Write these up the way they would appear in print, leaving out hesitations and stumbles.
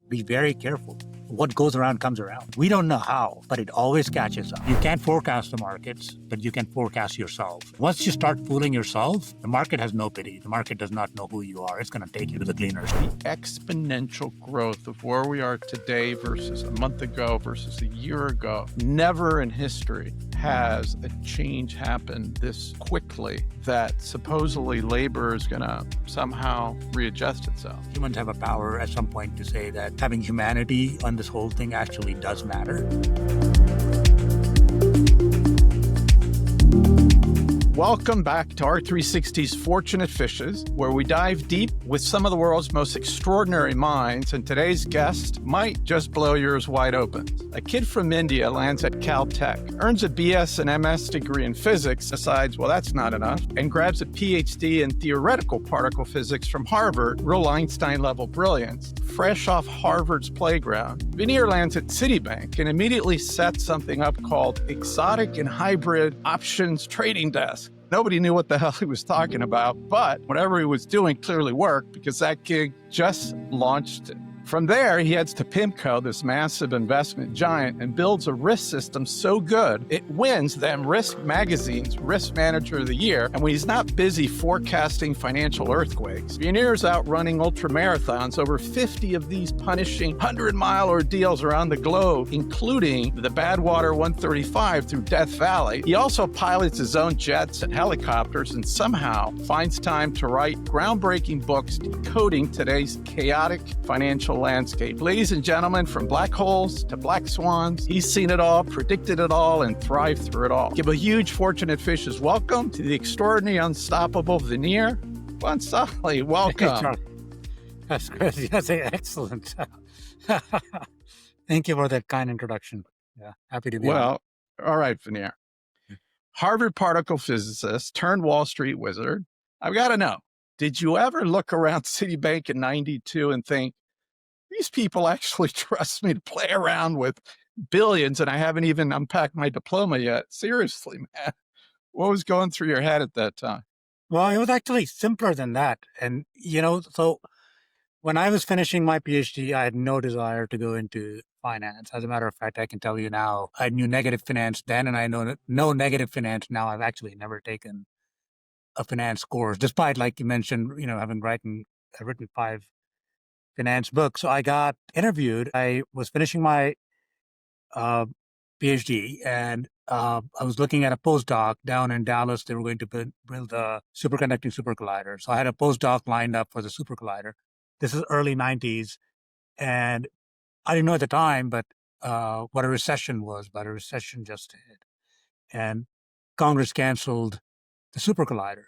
Be very careful. What goes around comes around. We don't know how, but it always catches up. You can't forecast the markets, but you can forecast yourself. Once you start fooling yourself, the market has no pity. The market does not know who you are. It's going to take you to the cleaners. Exponential growth of where we are today versus a month ago versus a year ago. Never in history has a change happened this quickly that supposedly labor is going to somehow readjust itself. Humans have a power at some point to say that having humanity on this whole thing actually does matter. Welcome back to R360's Fortunate Fishes, where we dive deep with some of the world's most extraordinary minds, and today's guest might just blow yours wide open. A kid from India lands at Caltech, earns a BS and MS degree in physics, decides, well, that's not enough, and grabs a PhD in theoretical particle physics from Harvard, real Einstein-level brilliance. Fresh off Harvard's playground, Vinnie lands at Citibank and immediately sets something up called Exotic and Hybrid Options Trading Desk. Nobody knew what the hell he was talking about, but whatever he was doing clearly worked because that gig just launched it. From there, he heads to PIMCO, this massive investment giant, and builds a risk system so good, it wins them Risk Magazine's Risk Manager of the Year. And when he's not busy forecasting financial earthquakes, Vinnie's out running ultramarathons, over 50 of these punishing 100-mile ordeals around the globe, including the Badwater 135 through Death Valley. He also pilots his own jets and helicopters and somehow finds time to write groundbreaking books decoding today's chaotic financial landscape. Ladies and gentlemen, from black holes to black swans, he's seen it all, predicted it all, and thrived through it all. Give a huge Fortunate Fishes welcome to the extraordinary, unstoppable Vinnie Bhansali. Welcome. That's great. That's excellent. Thank you for that kind introduction. Yeah, happy to be Well, all right, Vinnie. Harvard particle physicist turned Wall Street wizard. I've got to know, did you ever look around Citibank in 92 and think, these people actually trust me to play around with billions and I haven't even unpacked my diploma yet? Seriously, man. What was going through your head at that time? Well, it was actually simpler than that. And, so when I was finishing my PhD, I had no desire to go into finance. As a matter of fact, I can tell you now, I knew negative finance then, and I know no negative finance now. I've actually never taken a finance course, despite, like you mentioned, having written 5 finance books. So I got interviewed. I was finishing my PhD, and I was looking at a postdoc down in Dallas. They were going to build a superconducting super collider. So I had a postdoc lined up for the super collider. This is early 90s. And I didn't know at the time, but what a recession was, but a recession just hit. And Congress canceled the super collider.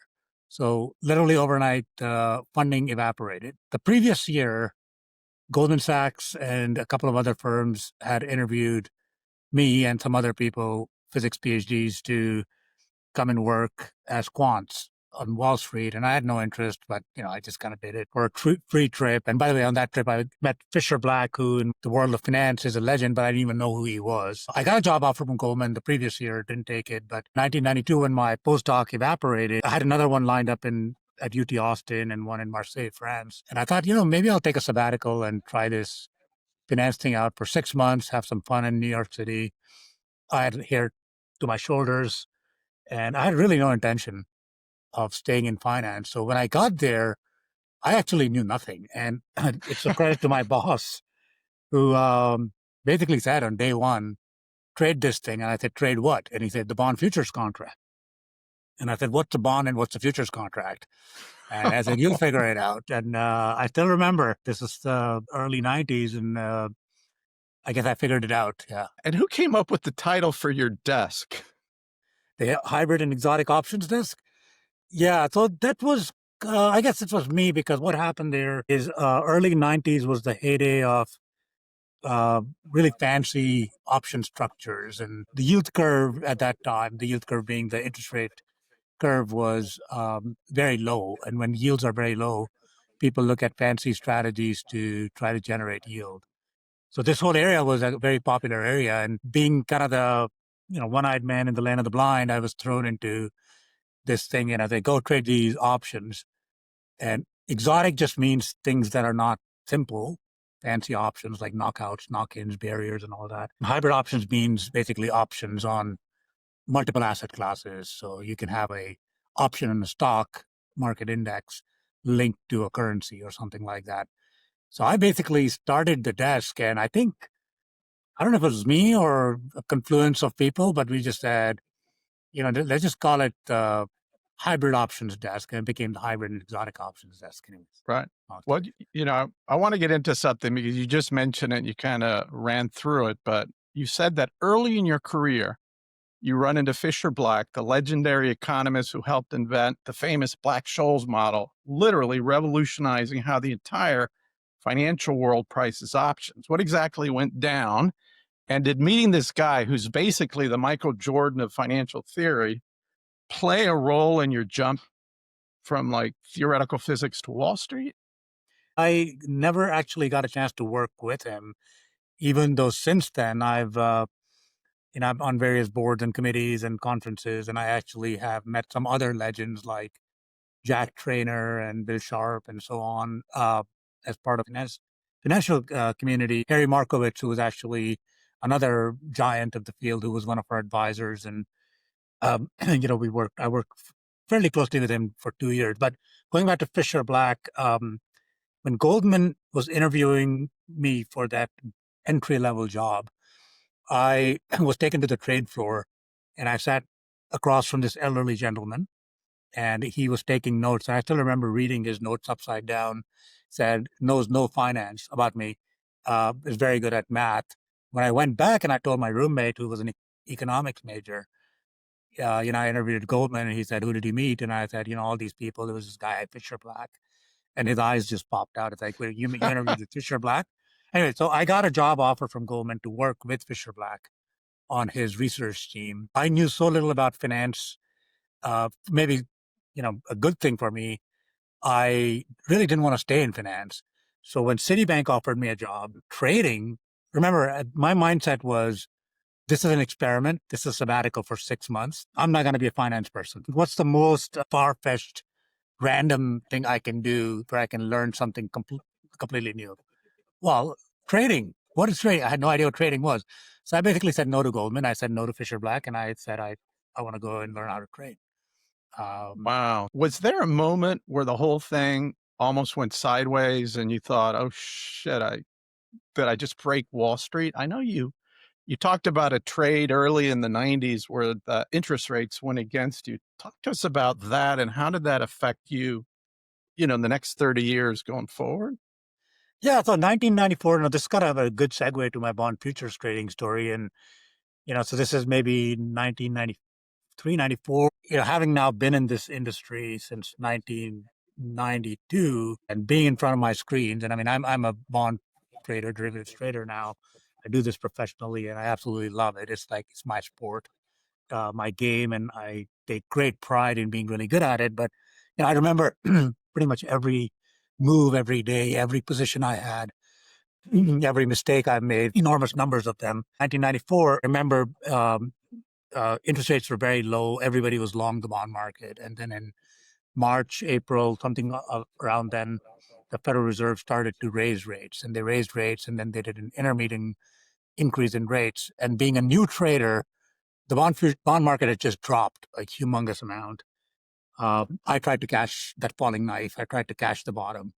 So literally overnight, funding evaporated. The previous year, Goldman Sachs and a couple of other firms had interviewed me and some other people, physics PhDs, to come and work as quants on Wall Street. And I had no interest, but, I just kind of did it for a free trip. And by the way, on that trip, I met Fisher Black, who in the world of finance is a legend, but I didn't even know who he was. I got a job offer from Goldman the previous year, didn't take it. But 1992, when my postdoc evaporated, I had another one lined up at UT Austin and one in Marseille, France. And I thought, maybe I'll take a sabbatical and try this finance thing out for 6 months, have some fun in New York City. I had hair to my shoulders, and I had really no intention of staying in finance. So when I got there, I actually knew nothing. And it's a credit to my boss, who basically said on day one, trade this thing. And I said, trade what? And he said, the bond futures contract. And I said, what's the bond and what's the futures contract? And I said, you'll figure it out. And I still remember, this is the early 90s, and I guess I figured it out, yeah. And who came up with the title for your desk? The Hybrid and Exotic Options Desk? Yeah, so that was, I guess it was me, because what happened there is early 90s was the heyday of really fancy option structures. And the yield curve at that time, the yield curve being the interest rate curve, was very low. And when yields are very low, people look at fancy strategies to try to generate yield. So this whole area was a very popular area. And being kind of the one-eyed man in the land of the blind, I was thrown into this thing, and they go trade these options. And exotic just means things that are not simple. fancy options like knockouts, knock-ins, barriers, and all that. Hybrid options means basically options on multiple asset classes. So you can have a option in a stock market index linked to a currency or something like that. So I basically started the desk, and I think, I don't know if it was me or a confluence of people, but we just said, let's just call it the hybrid options desk, and it became the hybrid and exotic options desk. Anyways. Right. Well, Okay. I want to get into something because you just mentioned it, you kind of ran through it, but you said that early in your career, you run into Fisher Black, the legendary economist who helped invent the famous Black-Scholes model, literally revolutionizing how the entire financial world prices options. What exactly went down? And did meeting this guy, who's basically the Michael Jordan of financial theory, play a role in your jump from like theoretical physics to Wall Street? I never actually got a chance to work with him, even though since then I'm on various boards and committees and conferences, and I actually have met some other legends like Jack Trainer and Bill Sharp and so on, as part of the financial community. Harry Markowitz, who was actually another giant of the field, who was one of our advisors, and I worked fairly closely with him for 2 years. But going back to Fisher Black, when Goldman was interviewing me for that entry level job, I was taken to the trade floor, and I sat across from this elderly gentleman, and he was taking notes. And I still remember reading his notes upside down. Said knows no finance about me. Is very good at math. When I went back and I told my roommate, who was an economics major, I interviewed Goldman, and he said, "Who did you meet?" And I said, all these people. There was this guy, Fisher Black, and his eyes just popped out. It's like, wait, you interviewed with Fisher Black? Anyway, so I got a job offer from Goldman to work with Fisher Black on his research team. I knew so little about finance. Maybe, a good thing for me. I really didn't want to stay in finance. So when Citibank offered me a job trading, remember, my mindset was, this is an experiment. This is a sabbatical for 6 months. I'm not going to be a finance person. What's the most far-fetched, random thing I can do where I can learn something completely new? Well, trading. What is trading? I had no idea what trading was. So I basically said no to Goldman. I said no to Fisher Black, and I said I want to go and learn how to trade. Wow. Was there a moment where the whole thing almost went sideways and you thought, oh shit, did I just break Wall Street? I know you talked about a trade early in the 90s where the interest rates went against you. Talk to us about that and how did that affect you, in the next 30 years going forward? Yeah, so 1994. This is kind of a good segue to my bond futures trading story, and so this is maybe 1993, 94. Having now been in this industry since 1992 and being in front of my screens, and I mean, I'm a bond trader, derivatives trader now. I do this professionally, and I absolutely love it. It's like it's my sport, my game, and I take great pride in being really good at it. But I remember pretty much every move, every day, every position I had, every mistake I've made, enormous numbers of them. 1994, I remember interest rates were very low. Everybody was long the bond market. And then in March, April, something around then, the Federal Reserve started to raise rates. And they raised rates, and then they did an intermittent increase in rates. And being a new trader, the bond market had just dropped a humongous amount. I tried to catch that falling knife. I tried to catch the bottom.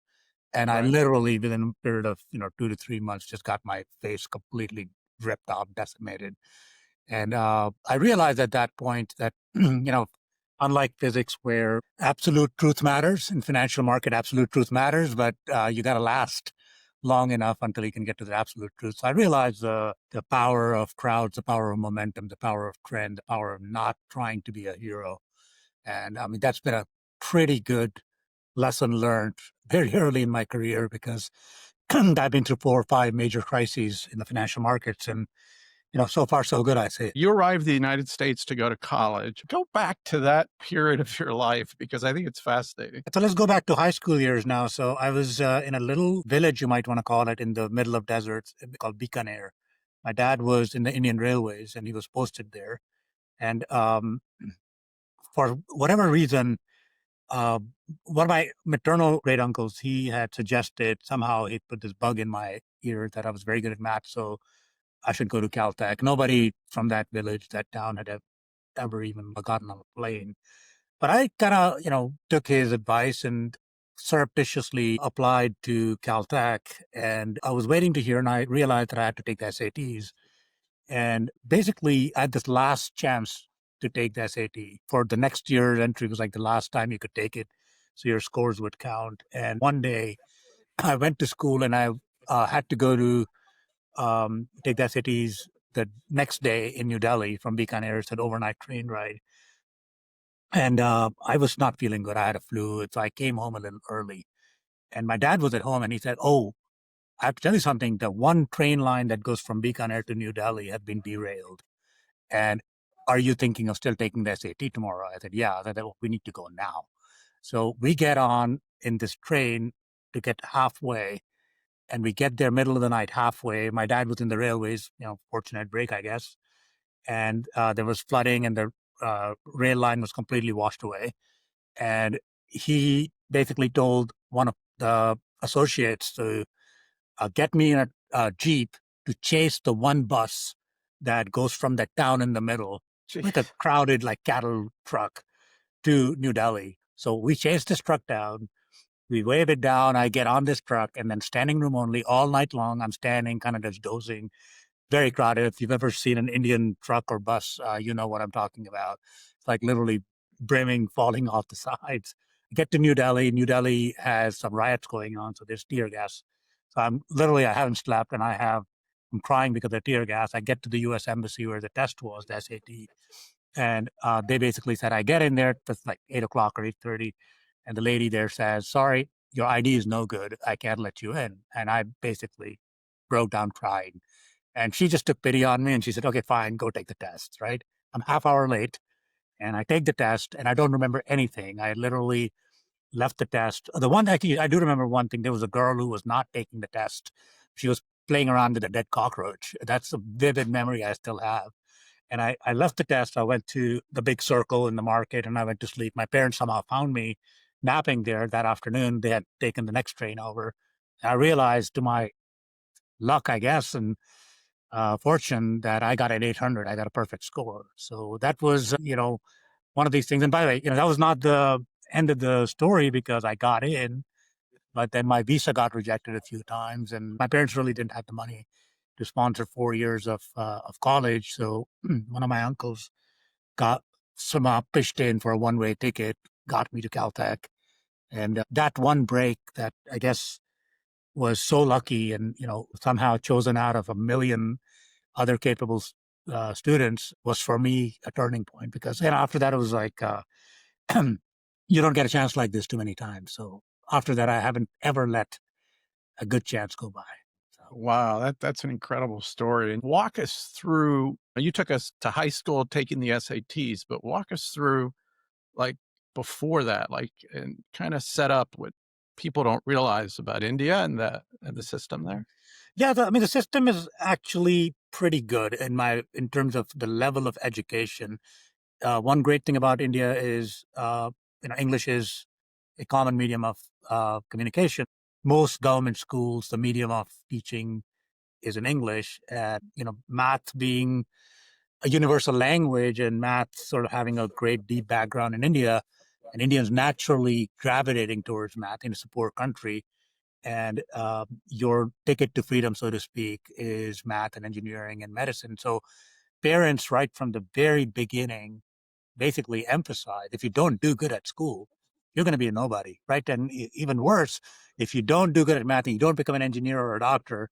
And I literally, within a period of 2 to 3 months, just got my face completely ripped off, decimated. And I realized at that point that, unlike physics where absolute truth matters, in financial market, absolute truth matters, but you got to last long enough until you can get to the absolute truth. So I realized the power of crowds, the power of momentum, the power of trend, the power of not trying to be a hero. And I mean, that's been a pretty good lesson learned very early in my career because I've been through 4 or 5 major crises in the financial markets. And, so far, so good, I say. You arrived in the United States to go to college. Go back to that period of your life because I think it's fascinating. So let's go back to high school years now. So I was in a little village, you might want to call it, in the middle of deserts called Bikaner. My dad was in the Indian Railways, and he was posted there. And for whatever reason, uh, one of my maternal great uncles, he had suggested somehow he put this bug in my year that I was very good at math, so I should go to Caltech. Nobody from that village, that town, had ever even gotten on a plane. But I kind of, took his advice and surreptitiously applied to Caltech. And I was waiting to hear, and I realized that I had to take the SATs. And basically, I had this last chance to take the SAT. For the next year's entry was like the last time you could take it, so your scores would count. And one day, I went to school and I had to go to take the SATs the next day in New Delhi from Bikaner. It's an overnight train ride. And I was not feeling good. I had a flu. So I came home a little early. And my dad was at home and he said, "Oh, I have to tell you something. The one train line that goes from Bikaner to New Delhi had been derailed. And are you thinking of still taking the SAT tomorrow?" I said, "Yeah." I said, "Well, we need to go now." So we get on in this train to get halfway. And we get there middle of the night halfway. My dad was in the railways, fortunate break, I guess. And there was flooding and the rail line was completely washed away. And he basically told one of the associates to get me in a Jeep to chase the one bus that goes from that town in the middle, like a Jeez. crowded, like cattle truck, to New Delhi. So we chased this truck down. We wave it down. I get on this truck and then standing room only all night long. I'm standing, kind of just dozing, very crowded. If you've ever seen an Indian truck or bus, you know what I'm talking about. It's like literally brimming, falling off the sides. Get to New Delhi. New Delhi has some riots going on, so there's tear gas. So I haven't slept, and I'm crying because of tear gas. I get to the U.S. embassy where the test was, the SAT, and they basically said, I get in there, it's like 8 o'clock or 8:30, and the lady there says, "Sorry, your ID is no good. I can't let you in." And I basically broke down crying. And she just took pity on me and she said, "Okay, fine, go take the test," right? I'm half hour late and I take the test and I don't remember anything. I literally left the test. The one actually, I do remember one thing. There was a girl who was not taking the test. She was playing around with a dead cockroach. That's a vivid memory I still have. And I left the test. I went to the big circle in the market and I went to sleep. My parents somehow found me napping there that afternoon. They had taken the next train over. And I realized, to my luck, I guess, and fortune, that I got an 800. I got a perfect score. So that was, one of these things. And by the way, that was not the end of the story because I got in, but then my visa got rejected a few times, and my parents really didn't have the money to sponsor 4 years of college. So one of my uncles got somehow pitched in for a one-way ticket, got me to Caltech, and that one break that I guess was so lucky, and somehow chosen out of a million other capable students, was for me a turning point because after that it was like you don't get a chance like this too many times. So after that, I haven't ever let a good chance go by. So Wow, that's an incredible story. And walk us through, you took us to high school taking the SATs, but walk us through, like, before that, like, and kind of set up what people don't realize about India and the system there. yeah, I mean the system is actually pretty good in terms of the level of education. One great thing about India is English is a common medium of communication. Most government schools, the medium of teaching is in English, and math being a universal language and math sort of having a great deep background in India, and Indians naturally gravitating towards math in a poor country. And your ticket to freedom, so to speak, is math and engineering and medicine. So parents, right from the very beginning, basically emphasize if you don't do good at school, you're going to be a nobody, right? And even worse, if you don't do good at math and you don't become an engineer or a doctor,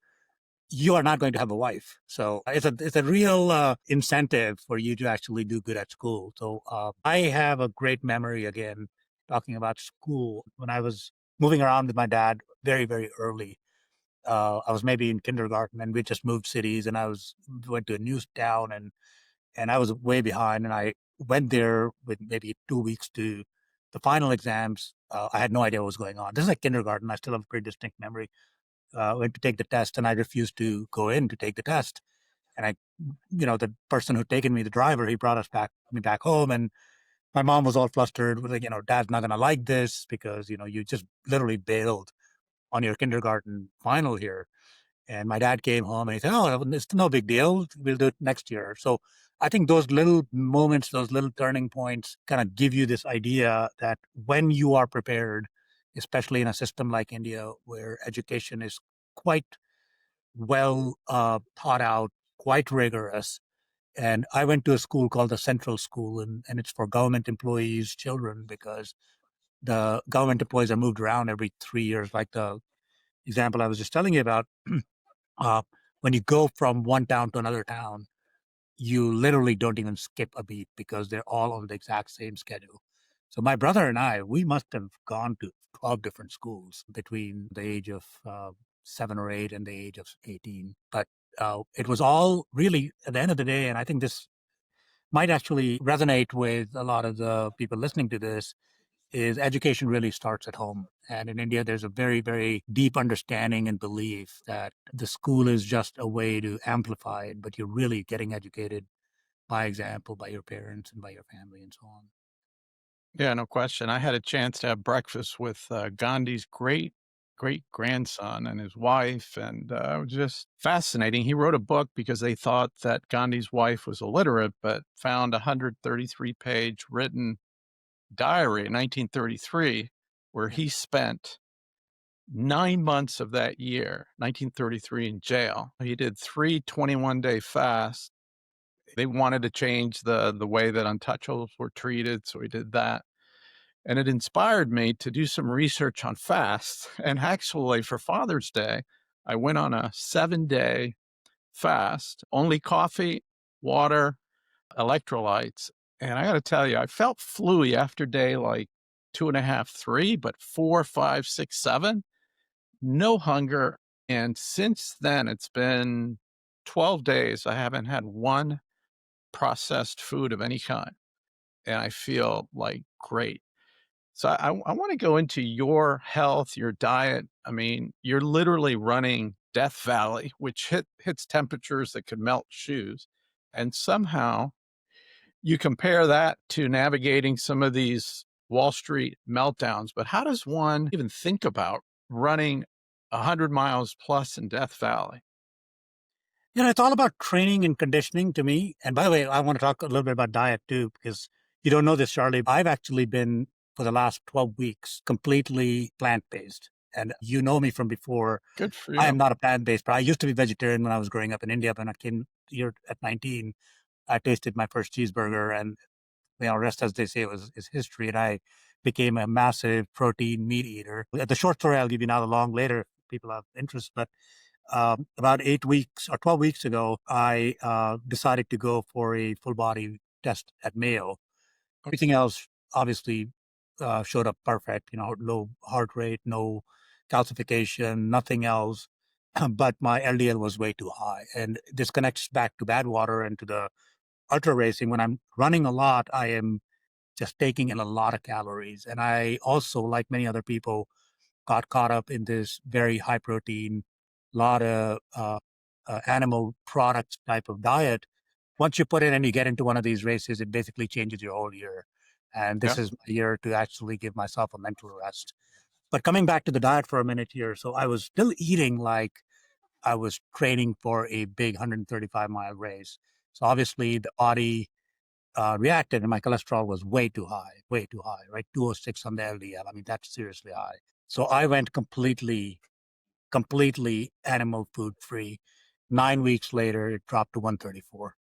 you are not going to have a wife. So it's a real incentive for you to actually do good at school. So I have a great memory again talking about school when I was moving around with my dad very very early. I was maybe in kindergarten and we just moved cities, and went to a new town, and I was way behind, and I went there with maybe 2 weeks to the final exams. I had no idea what was going on. This is like kindergarten. I still have a pretty distinct memory. Went to take the test and I refused to go in to take the test. And the person who'd taken me, the driver, he brought me back home, and my mom was all flustered with like, "Dad's not going to like this because, you just literally bailed on your kindergarten final here." And my dad came home and he said, "Oh, it's no big deal. We'll do it next year." So I think those little moments, those little turning points kind of give you this idea that when you are prepared, especially in a system like India, where education is quite well thought out, quite rigorous. And I went to a school called the Central School, and it's for government employees' children because the government employees are moved around every 3 years, like the example I was just telling you about. uh, when you go from one town to another town, you literally don't even skip a beat because they're all on the exact same schedule. So my brother and I, we must have gone to 12 different schools between the age of 7 or 8 and the age of 18. But it was all really at the end of the day, and I think this might actually resonate with a lot of the people listening to this, is education really starts at home. And in India, there's a very, very deep understanding and belief that the school is just a way to amplify it, but you're really getting educated by example, by your parents and by your family and so on. Yeah, no question. I had a chance to have breakfast with Gandhi's great grandson and his wife, and it was just fascinating. He wrote a book because they thought that Gandhi's wife was illiterate, but found a 133-page written diary in 1933 where Yeah. he spent 9 months of that year, 1933, in jail. He did 3 21-day fasts. They wanted to change the way that untouchables were treated, so he did that. And it inspired me to do some research on fasts. And actually, for Father's Day, I went on a 7-day fast, only coffee, water, electrolytes. And I got to tell you, I felt fluey after day like two and a half, three, but 4, 5, 6, 7, no hunger. And since then, it's been 12 days. I haven't had one processed food of any kind. And I feel like great. So I want to go into your health, your diet. I mean, you're literally running Death Valley, which hits temperatures that could melt shoes. And somehow you compare that to navigating some of these Wall Street meltdowns. But how does one even think about running 100 miles plus in Death Valley? It's all about training and conditioning to me. And by the way, I want to talk a little bit about diet too, because you don't know this, Charlie. I've actually been, for the last 12 weeks, completely plant based. And you know me from before. Good for I am you. not a plant based, but I used to be vegetarian when I was growing up in India. But when I came here at 19, I tasted my first cheeseburger, and rest as they say is history. And I became a massive protein meat eater. The short story I'll give you now, the long later, if people have interest. But about 8 weeks or 12 weeks ago, I decided to go for a full body test at Mayo. Everything else obviously showed up perfect. Low heart rate, no calcification, nothing else. But my LDL was way too high, and this connects back to bad water and to the ultra racing. When I'm running a lot, I am just taking in a lot of calories. And I also, like many other people, got caught up in this very high protein, lot of animal products type of diet. Once you put it and you get into one of these races, it basically changes your whole year. And this Yeah. is my year to actually give myself a mental rest. But coming back to the diet for a minute here, so I was still eating like I was training for a big 135-mile race. So obviously the body reacted, and my cholesterol was way too high, right? 206 on the LDL. I mean, that's seriously high. So I went completely animal food free. 9 weeks later, it dropped to 134.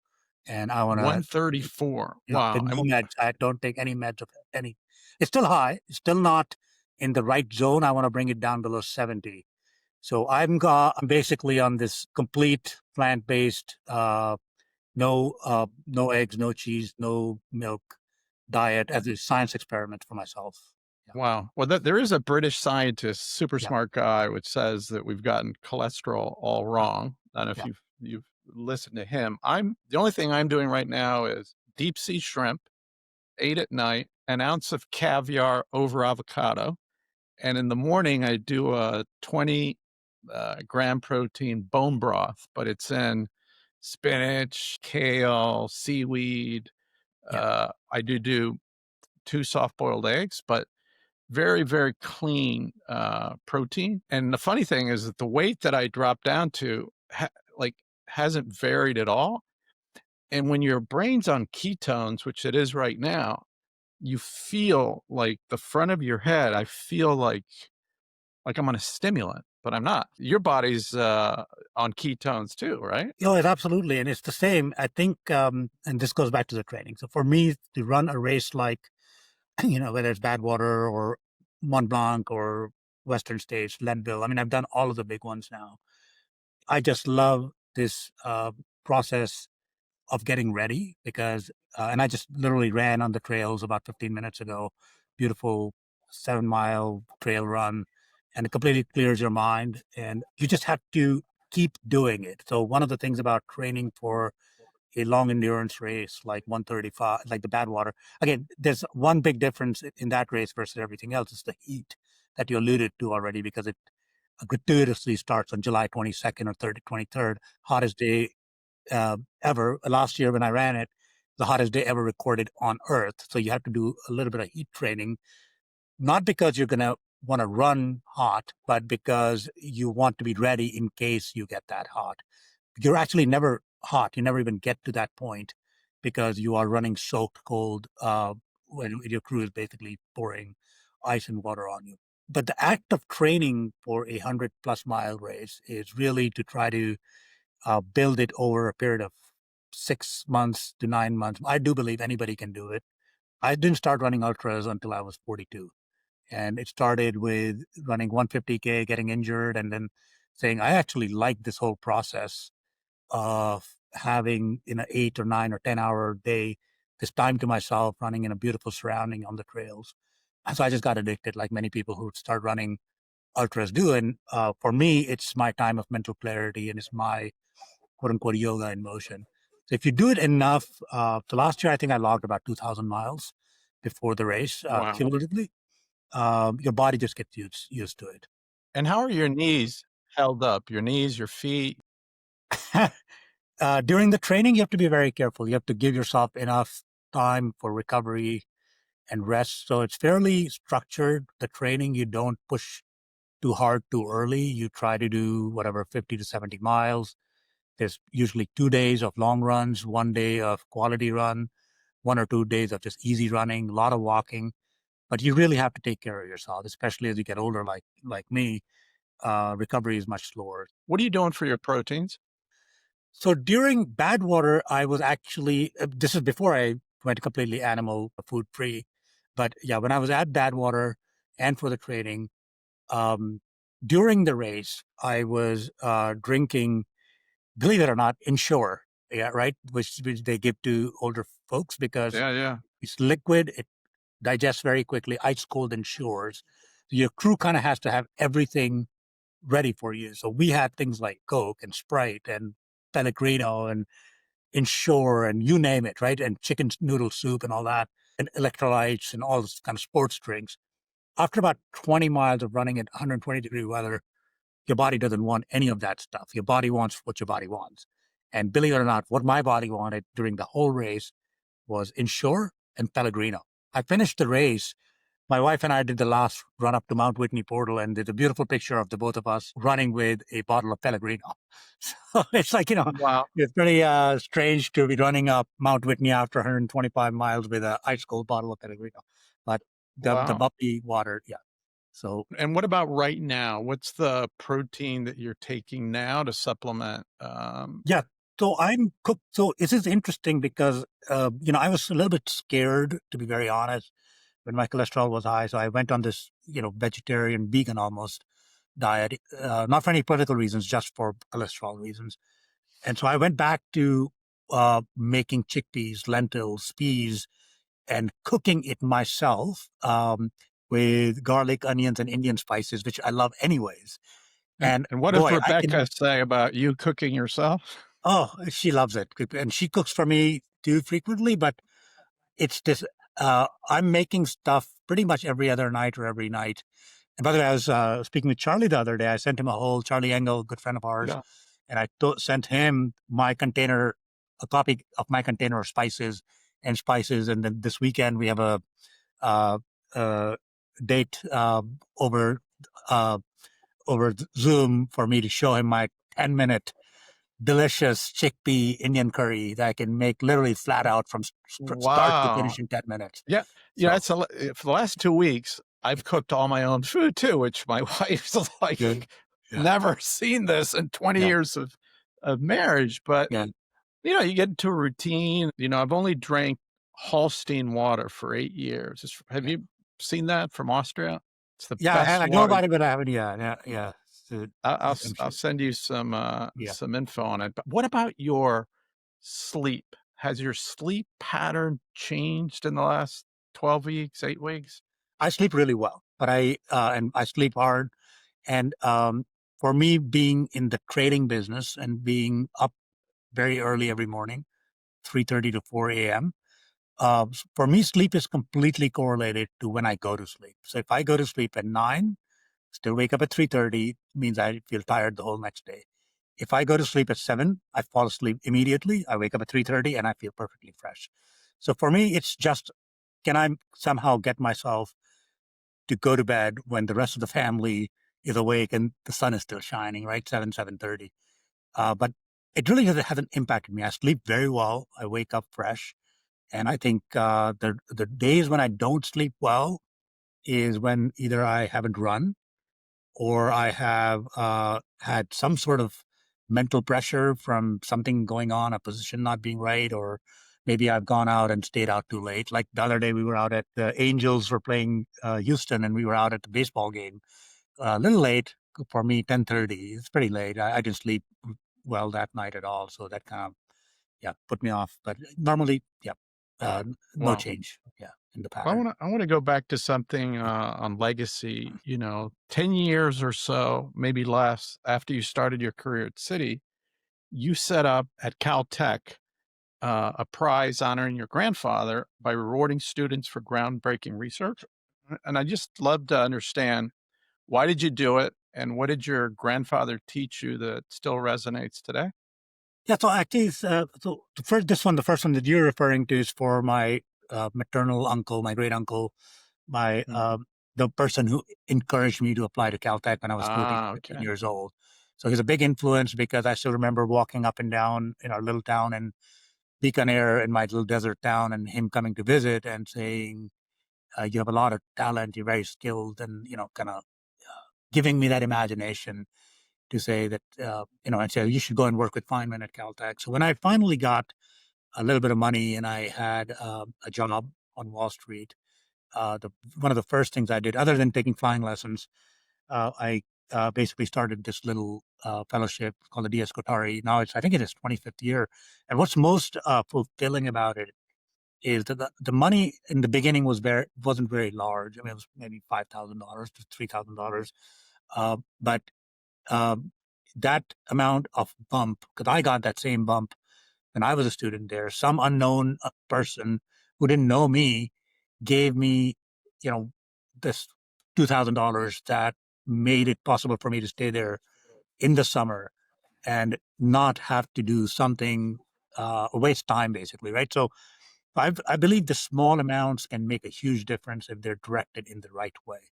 And I want to, 134. with Wow. no And meds, I don't take any meds of any. It's still high. It's still not in the right zone. I want to bring it down below 70. So I'm basically on this complete plant based, no eggs, no cheese, no milk diet as a science experiment for myself. Yeah. wow. Well, there is a British scientist, super Yeah. smart guy, which says that we've gotten cholesterol all Yeah. wrong. I don't know if Yeah. you've listened to him. I'm the only thing I'm doing right now is deep sea shrimp, 8 at night, an ounce of caviar over avocado, and in the morning I do a 20 gram protein bone broth, but it's in spinach, kale, seaweed. Yeah. I do two soft boiled eggs, but very, very clean protein. And the funny thing is that the weight that I dropped down to like hasn't varied at all. And when your brain's on ketones, which it is right now, you feel like the front of your head, I feel like I'm on a stimulant, but I'm not. Your body's on ketones too, right? Oh, it's absolutely. And it's the same. I think, and this goes back to the training. So for me to run a race like, whether it's Badwater or Mont Blanc or Western States, Leadville, I mean, I've done all of the big ones now. I just love this process of getting ready because, and I just literally ran on the trails about 15 minutes ago. Beautiful 7 mile trail run, and it completely clears your mind. And you just have to keep doing it. So, one of the things about training for a long endurance race like 135, like the Badwater, again, there's one big difference in that race versus everything else is the heat that you alluded to already because it gratuitously starts on July 22nd or 23rd, hottest day ever. Last year when I ran it, the hottest day ever recorded on Earth. So you have to do a little bit of heat training, not because you're going to want to run hot, but because you want to be ready in case you get that hot. You're actually never hot. You never even get to that point because you are running soaked cold when your crew is basically pouring ice and water on you. But the act of training for a 100+ mile race is really to try to build it over a period of 6 months to 9 months. I do believe anybody can do it. I didn't start running ultras until I was 42. And it started with running 150K, getting injured, and then saying, I actually like this whole process of having in an 8 or 9 or 10 hour day, this time to myself, running in a beautiful surrounding on the trails. And so I just got addicted, like many people who start running ultras do. And for me, it's my time of mental clarity and it's my quote unquote yoga in motion. So if you do it enough, so last year I think I logged about 2,000 miles before the race Wow. cumulatively. Your body just gets used to it. And how are your knees held up? Your knees, your feet? During the training, you have to be very careful. You have to give yourself enough time for recovery and rest. So it's fairly structured. The training, you don't push too hard too early. You try to do whatever 50 to 70 miles. There's usually 2 days of long runs, 1 day of quality run, 1 or 2 days of just easy running, a lot of walking. But you really have to take care of yourself, especially as you get older, like me. Recovery is much slower. What are you doing for your proteins? So during Badwater, I was actually, this is before I went completely animal food free. But yeah, when I was at Badwater and for the training, um, during the race, I was drinking, believe it or not, Ensure, yeah, right, which they give to older folks because Yeah, yeah. it's liquid, it digests very quickly, ice cold Ensures. So your crew kind of has to have everything ready for you. So we had things like Coke and Sprite and Pellegrino and Ensure and you name it, right? And chicken noodle soup and all that, and electrolytes and all this kind of sports drinks. After about 20 miles of running in 120-degree weather, your body doesn't want any of that stuff. Your body wants what your body wants. And believe it or not, what my body wanted during the whole race was Ensure and Pellegrino. I finished the race. My wife and I did the last run up to Mount Whitney portal, and there's a beautiful picture of the both of us running with a bottle of Pellegrino. So it's like, Wow. it's pretty strange to be running up Mount Whitney after 125 miles with an ice cold bottle of Pellegrino. But the Wow. bubbly water, yeah. So And what about right now? What's the protein that you're taking now to supplement? yeah, so I'm cooked. So this is interesting because I was a little bit scared, to be very honest, when my cholesterol was high. So I went on this vegetarian, vegan almost diet, not for any political reasons, just for cholesterol reasons. And so I went back to making chickpeas, lentils, peas, and cooking it myself with garlic, onions, and Indian spices, which I love anyways. And and what does boy, I Rebecca can. say about you cooking yourself? Oh, she loves it, and she cooks for me too frequently. But it's this. I'm making stuff pretty much every other night or every night. And by the way, I was speaking with Charlie the other day. I sent him Charlie Engel, good friend of ours, Yeah. and I sent him a copy of my container of spices. And then this weekend we have a uh, date over uh, over Zoom for me to show him my 10-minute delicious chickpea Indian curry that I can make literally flat out from start to Wow. finish in 10 minutes. Yeah. So It's for the last 2 weeks, I've cooked all my own food too, which my wife's good. like, Yeah. never seen this in 20 Yeah. years of marriage. But, Yeah. you get into a routine. I've only drank Holstein water for 8 years. Have Yeah. you seen that from Austria? It's the Yeah. best I know water. about it, but I haven't. Yeah. Yeah. Yeah. So, I'm I'll sure. send you Yeah. some info on it. But what about your sleep? Has your sleep pattern changed in the last 12 weeks, 8 weeks? I sleep really well, but I sleep hard. And for me, being in the trading business and being up very early every morning, 3:30 to 4 a.m. For me, sleep is completely correlated to when I go to sleep. So if I go to sleep at 9, still wake up at 3:30, means I feel tired the whole next day. If I go to sleep at 7, I fall asleep immediately. I wake up at 3:30 and I feel perfectly fresh. So for me, it's just, can I somehow get myself to go to bed when the rest of the family is awake and the sun is still shining, right? 7:30. But it really hasn't impacted me. I sleep very well. I wake up fresh. And I think the days when I don't sleep well is when either I haven't run or I have had some sort of mental pressure from something going on, a position not being right, or maybe I've gone out and stayed out too late. Like the other day, we were out at the Angels were playing Houston, and we were out at the baseball game. A little late for me, 10:30. It's pretty late. I didn't sleep well that night at all, so that kind of put me off. But normally, no Well, change. Yeah, in the I pattern. want to go back to something on legacy. 10 years or so, maybe less, after you started your career at Citi, you set up at Caltech a prize honoring your grandfather by rewarding students for groundbreaking research. And I just love to understand, why did you do it? And what did your grandfather teach you that still resonates today? Yeah, so actually, the first one that you're referring to is for my maternal uncle, my great uncle, my Mhm. the person who encouraged me to apply to Caltech when I was 14, Ah, 15 okay. years old. So he's a big influence because I still remember walking up and down in our little town in Bikaner in my little desert town, and him coming to visit and saying, "You have a lot of talent. You're very skilled," and kind of giving me that imagination to say that, and say, you should go and work with Feynman at Caltech. So when I finally got a little bit of money and I had a job on Wall Street, one of the first things I did, other than taking flying lessons, I basically started this little fellowship called the DS Kotari. Now I think it is 25th year. And what's most fulfilling about it is that the money in the beginning wasn't very large. I mean, it was maybe $5,000 to $3,000. But um, that amount of bump, because I got that same bump when I was a student there, some unknown person who didn't know me gave me, this $2,000 that made it possible for me to stay there in the summer and not have to do something, waste time, basically, right? So I believe the small amounts can make a huge difference if they're directed in the right way.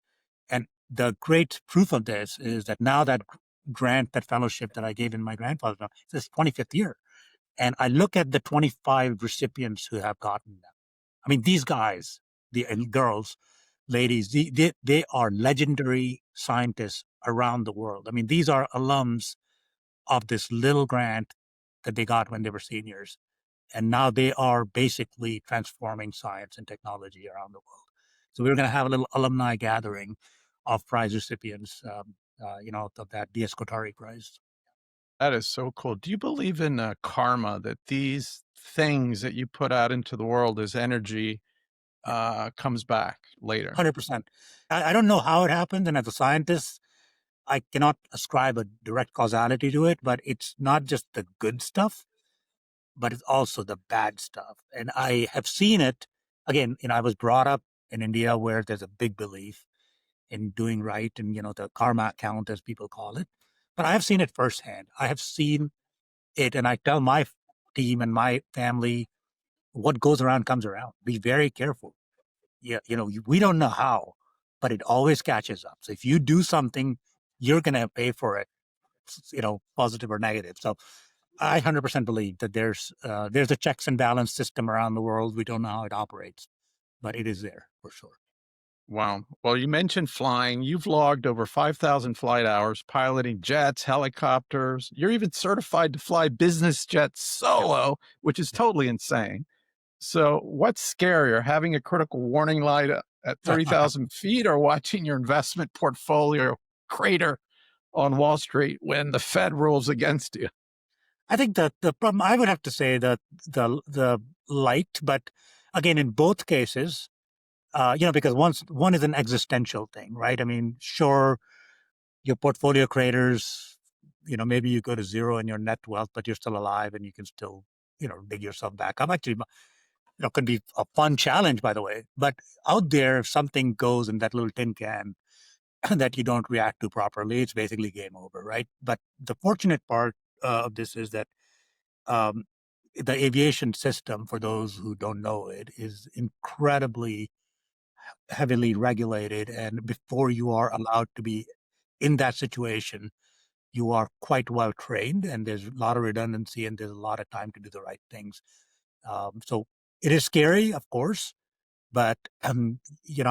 And the great proof of this is that now that grant, that fellowship that I gave in my grandfather's now, it's his 25th year. And I look at the 25 recipients who have gotten them. I mean, these guys, the girls, ladies, they are legendary scientists around the world. I mean, these are alums of this little grant that they got when they were seniors. And now they are basically transforming science and technology around the world. So we are going to have a little alumni gathering of prize recipients, of that DS Kotari Prize. That is so cool. Do you believe in karma, that these things that you put out into the world as energy Yeah, comes back later? 100%. I don't know how it happened. And as a scientist, I cannot ascribe a direct causality to it, but it's not just the good stuff, but it's also the bad stuff. And I have seen it again. I was brought up in India where there's a big belief in doing right and, the karma count, as people call it. But I have seen it firsthand. I have seen it, and I tell my team and my family, what goes around comes around. Be very careful. Yeah, we don't know how. but it always catches up. So if you do something, you're going to pay for it, positive or negative. So I 100% believe that there's a checks and balance system around the world. We don't know how it operates, but it is there for sure. Wow. Well, you mentioned flying. You've logged over 5,000 flight hours piloting jets, helicopters. You're even certified to fly business jets Yep. solo, which is totally insane. So, what's scarier, having a critical warning light at 30,000 feet or watching your investment portfolio crater on Wall Street when the Fed rules against you? I think that the problem, I would have to say that the light, but again, in both cases, because one is an existential thing, right? I mean, sure, your portfolio creators, maybe you go to zero in your net wealth, but you're still alive and you can still, dig yourself back up. Actually, could be a fun challenge, by the way. But out there, if something goes in that little tin can that you don't react to properly, it's basically game over, right? But the fortunate part of this is that um, the aviation system, for those who don't know it, is incredibly heavily regulated. And before you are allowed to be in that situation, you are quite well trained, and there's a lot of redundancy, and there's a lot of time to do the right things. So it is scary, of course, but I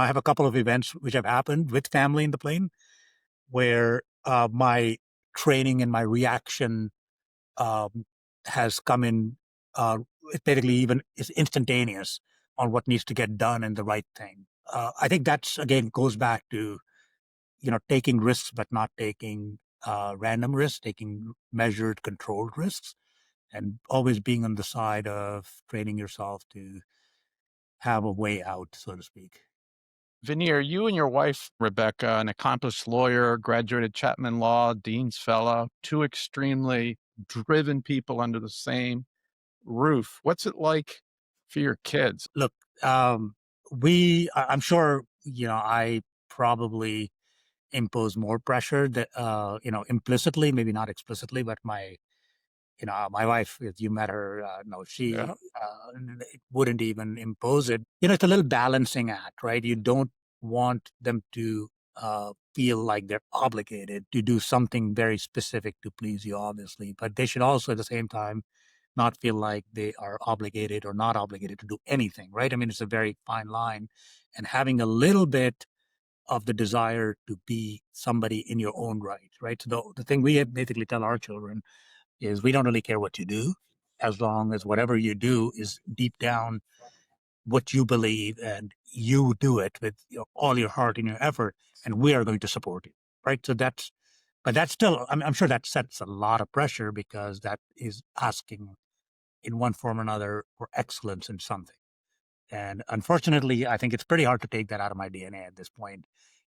have a couple of events which have happened with family in the plane where my training and my reaction um, has come in. It basically even is instantaneous on what needs to get done and the right thing. I think that's again goes back to taking risks, but not taking random risks, taking measured, controlled risks, and always being on the side of training yourself to have a way out, so to speak. Vinnie, are you and your wife, Rebecca, an accomplished lawyer, graduated Chapman Law, Dean's Fellow, two extremely driven people under the same roof? What's it like for your kids? Look, I'm sure, I probably impose more pressure that, implicitly, maybe not explicitly, but my wife, if you met her, no, Yeah. she wouldn't even impose it. It's a little balancing act, right? You don't want them to feel like they're obligated to do something very specific to please you, obviously, but they should also at the same time not feel like they are obligated or not obligated to do anything, right? I mean, it's a very fine line, and having a little bit of the desire to be somebody in your own right, right? So the thing we basically tell our children is we don't really care what you do as long as whatever you do is deep down what you believe and you do it with all your heart and your effort, and we are going to support you, right? But that's still, I'm sure that sets a lot of pressure because that is asking in one form or another for excellence in something. And unfortunately, I think it's pretty hard to take that out of my DNA at this point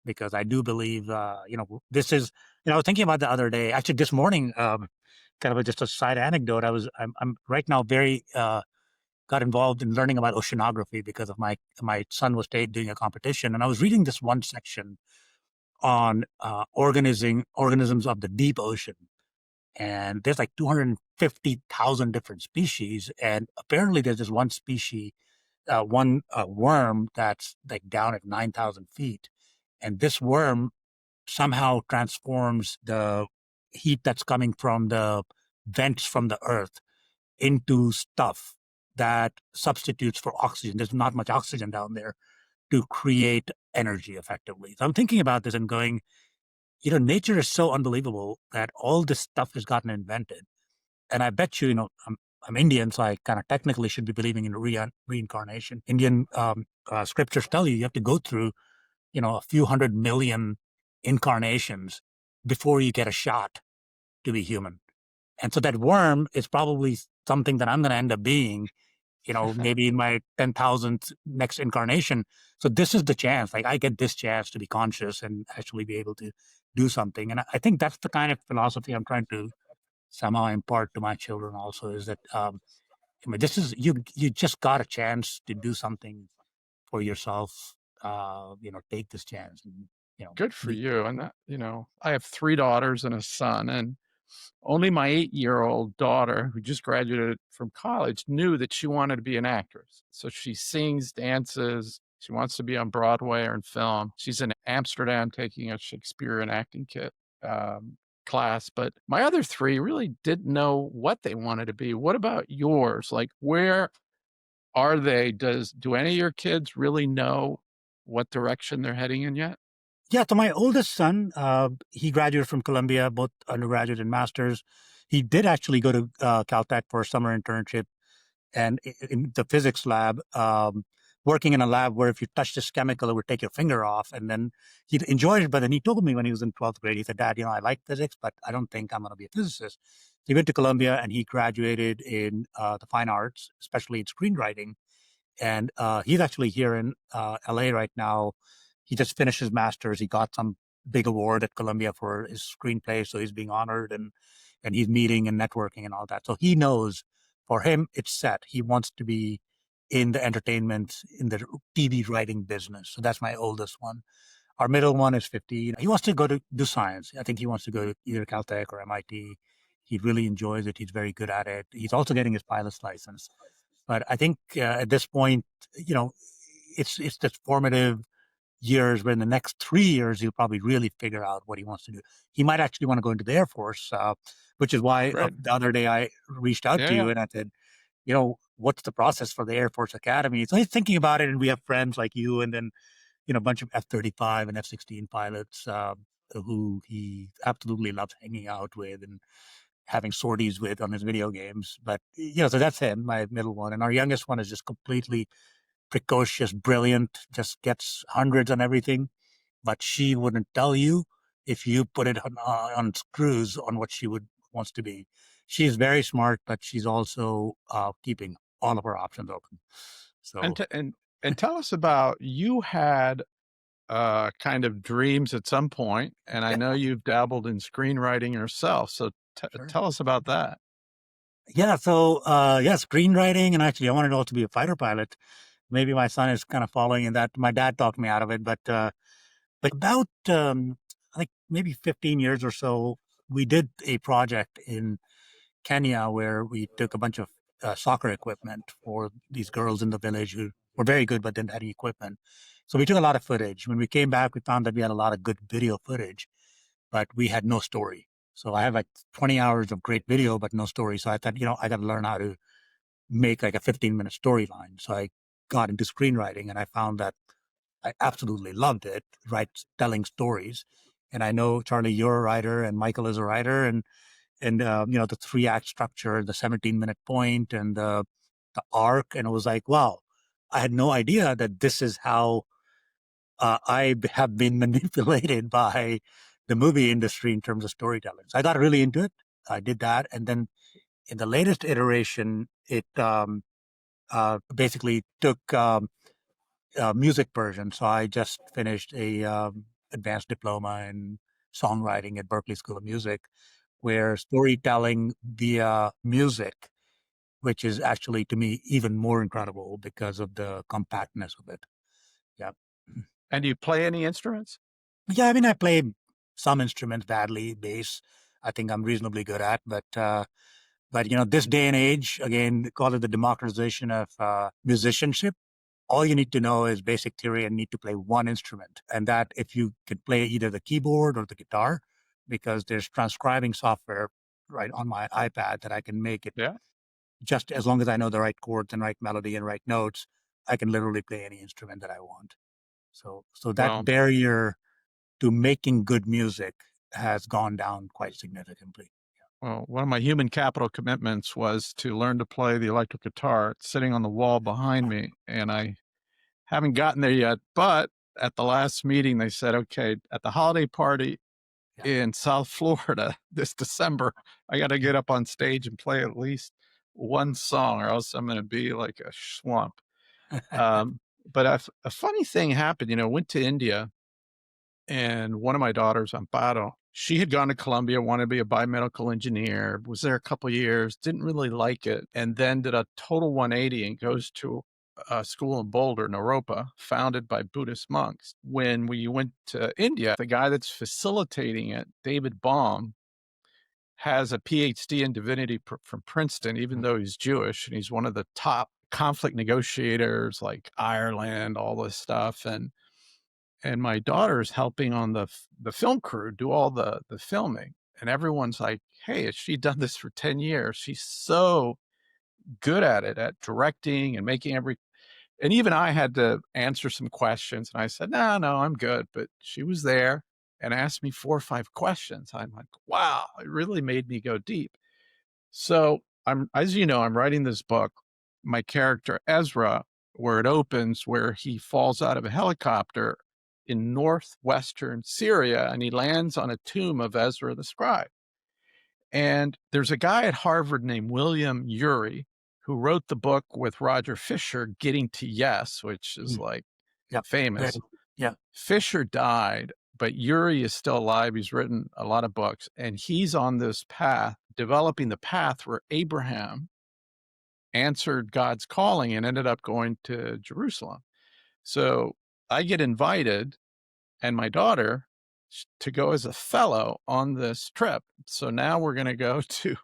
because I do believe, this is, I was thinking about the other day, actually this morning, kind of just a side anecdote. I'm right now very, got involved in learning about oceanography because of my son was doing a competition. And I was reading this one section on, organisms of the deep ocean. And there's like 250,000 different species. And apparently there's this one species, one worm that's like down at 9,000 feet. And this worm somehow transforms the heat that's coming from the vents from the earth into stuff that substitutes for oxygen. There's not much oxygen down there to create energy effectively. So I'm thinking about this and going, nature is so unbelievable that all this stuff has gotten invented. And I bet you, I'm Indian, so I kind of technically should be believing in reincarnation. Indian scriptures tell you have to go through, a few 100 million incarnations before you get a shot to be human. And so that worm is probably something that I'm going to end up being, maybe in my 10,000th next incarnation. So this is the chance. Like I get this chance to be conscious and actually be able to do something. And I think that's the kind of philosophy I'm trying to somehow impart to my children also is that, this is, you just got a chance to do something for yourself. Take this chance and, Good for be, you. And that, I have three daughters and a son, and only my 8-year-old daughter, who just graduated from college, knew that she wanted to be an actress. So she sings, dances, She wants to be on Broadway or in film. She's in Amsterdam taking a Shakespearean acting kit class. But my other three really didn't know what they wanted to be. What about yours? Like, where are they? Do any of your kids really know what direction they're heading in yet? Yeah, so my oldest son, he graduated from Columbia, both undergraduate and masters. He did actually go to Caltech for a summer internship and in the physics lab, working in a lab where if you touch this chemical, it would take your finger off. And then he enjoyed it. But then he told me when he was in 12th grade, he said, Dad, I like physics, but I don't think I'm going to be a physicist. So he went to Columbia and he graduated in the fine arts, especially in screenwriting. And he's actually here in LA right now. He just finished his master's. He got some big award at Columbia for his screenplay, so he's being honored and he's meeting and networking and all that. So he knows for him it's set. He wants to be in the entertainment, in the TV writing business. So that's my oldest one. Our middle one is 50. He wants to go to do science. I think he wants to go to either Caltech or MIT. He really enjoys it. He's very good at it. He's also getting his pilot's license. But I think at this point, you know, it's this formative years where in the next 3 years, he'll probably really figure out what he wants to do. He might actually want to go into the Air Force, which is why Right. the other day I reached out Yeah, to you yeah. and I said, what's the process for the Air Force Academy? So he's thinking about it, and we have friends like you, and then a bunch of F-35 and F-16 pilots who he absolutely loves hanging out with and having sorties with on his video games. But so that's him, my middle one, and our youngest one is just completely precocious, brilliant, just gets hundreds on everything. But she wouldn't tell you if you put it on screws on what she would wants to be. She's very smart, but she's also keeping all of her options open. And So t- and and tell us about you had kind of dreams at some point, and I yeah, know you've dabbled in screenwriting yourself. So sure. tell us about that. Yeah, so yeah, screenwriting, and actually, I wanted also to be a fighter pilot. Maybe my son is kind of following in that. My dad talked me out of it, but about I think maybe 15 years or so, we did a project in Kenya where we took a bunch of soccer equipment for these girls in the village who were very good but didn't have any equipment. So we took a lot of footage. When we came back, we found that we had a lot of good video footage, but we had no story. So I have like 20 hours of great video, but no story. So I thought, I got to learn how to make like a 15-minute storyline. So I got into screenwriting and I found that I absolutely loved it, telling stories. And I know, Charlie, you're a writer and Michael is a writer, and the 3-act structure, the 17-minute point, and the arc, and it was like, wow, I had no idea that this is how I have been manipulated by the movie industry in terms of storytelling. So I got really into it. I did that, and then in the latest iteration, it basically took music version. So I just finished a advanced diploma in songwriting at Berklee School of Music, where storytelling via music, which is actually to me even more incredible because of the compactness of it. Yeah. And do you play any instruments? Yeah, I mean, I play some instruments badly, bass. I think I'm reasonably good at, but this day and age, again, call it the democratization of musicianship. All you need to know is basic theory and need to play one instrument. And that if you can play either the keyboard or the guitar, because there's transcribing software right on my iPad that I can make it Yeah. just as long as I know the right chords and right melody and right notes, I can literally play any instrument that I want. So that Well, barrier to making good music has gone down quite significantly. one of my human capital commitments was to learn to play the electric guitar. It's sitting on the wall behind me, and I haven't gotten there yet. But at the last meeting, they said, okay, at the holiday party Yeah. in South Florida this December, I got to Yeah. get up on stage and play at least one song, or else I'm going to be like a swamp. But a funny thing happened. Went to India, and one of my daughters, Amparo, she had gone to Columbia, wanted to be a biomedical engineer, was there a couple years, didn't really like it, and then did a total 180 and goes to a school in Boulder, Naropa, founded by Buddhist monks. When we went to India, the guy that's facilitating it, David Baum, has a PhD in divinity from Princeton, even though he's Jewish, and he's one of the top conflict negotiators like Ireland, all this stuff, and my daughter's helping on the film crew do all the filming, and everyone's like, "Hey, has she done this for 10 years? She's so good at it, at directing and making every." And even I had to answer some questions, and I said, "No, no, I'm good." But she was there and asked me 4 or 5 questions. I'm like, "Wow," it really made me go deep. So as you know, I'm writing this book. My character Ezra, where it opens, where he falls out of a helicopter in northwestern Syria, and he lands on a tomb of Ezra the scribe. And there's a guy at Harvard named William Urey who wrote the book with Roger Fisher, Getting to Yes, which is Mhm. like Yeah. Very, famous. yeah. Fisher died, but Urey is still alive. He's written a lot of books, and he's on this path, developing the path where Abraham answered God's calling and ended up going to Jerusalem. So I get invited and my daughter to go as a fellow on this trip. So now we're going to go to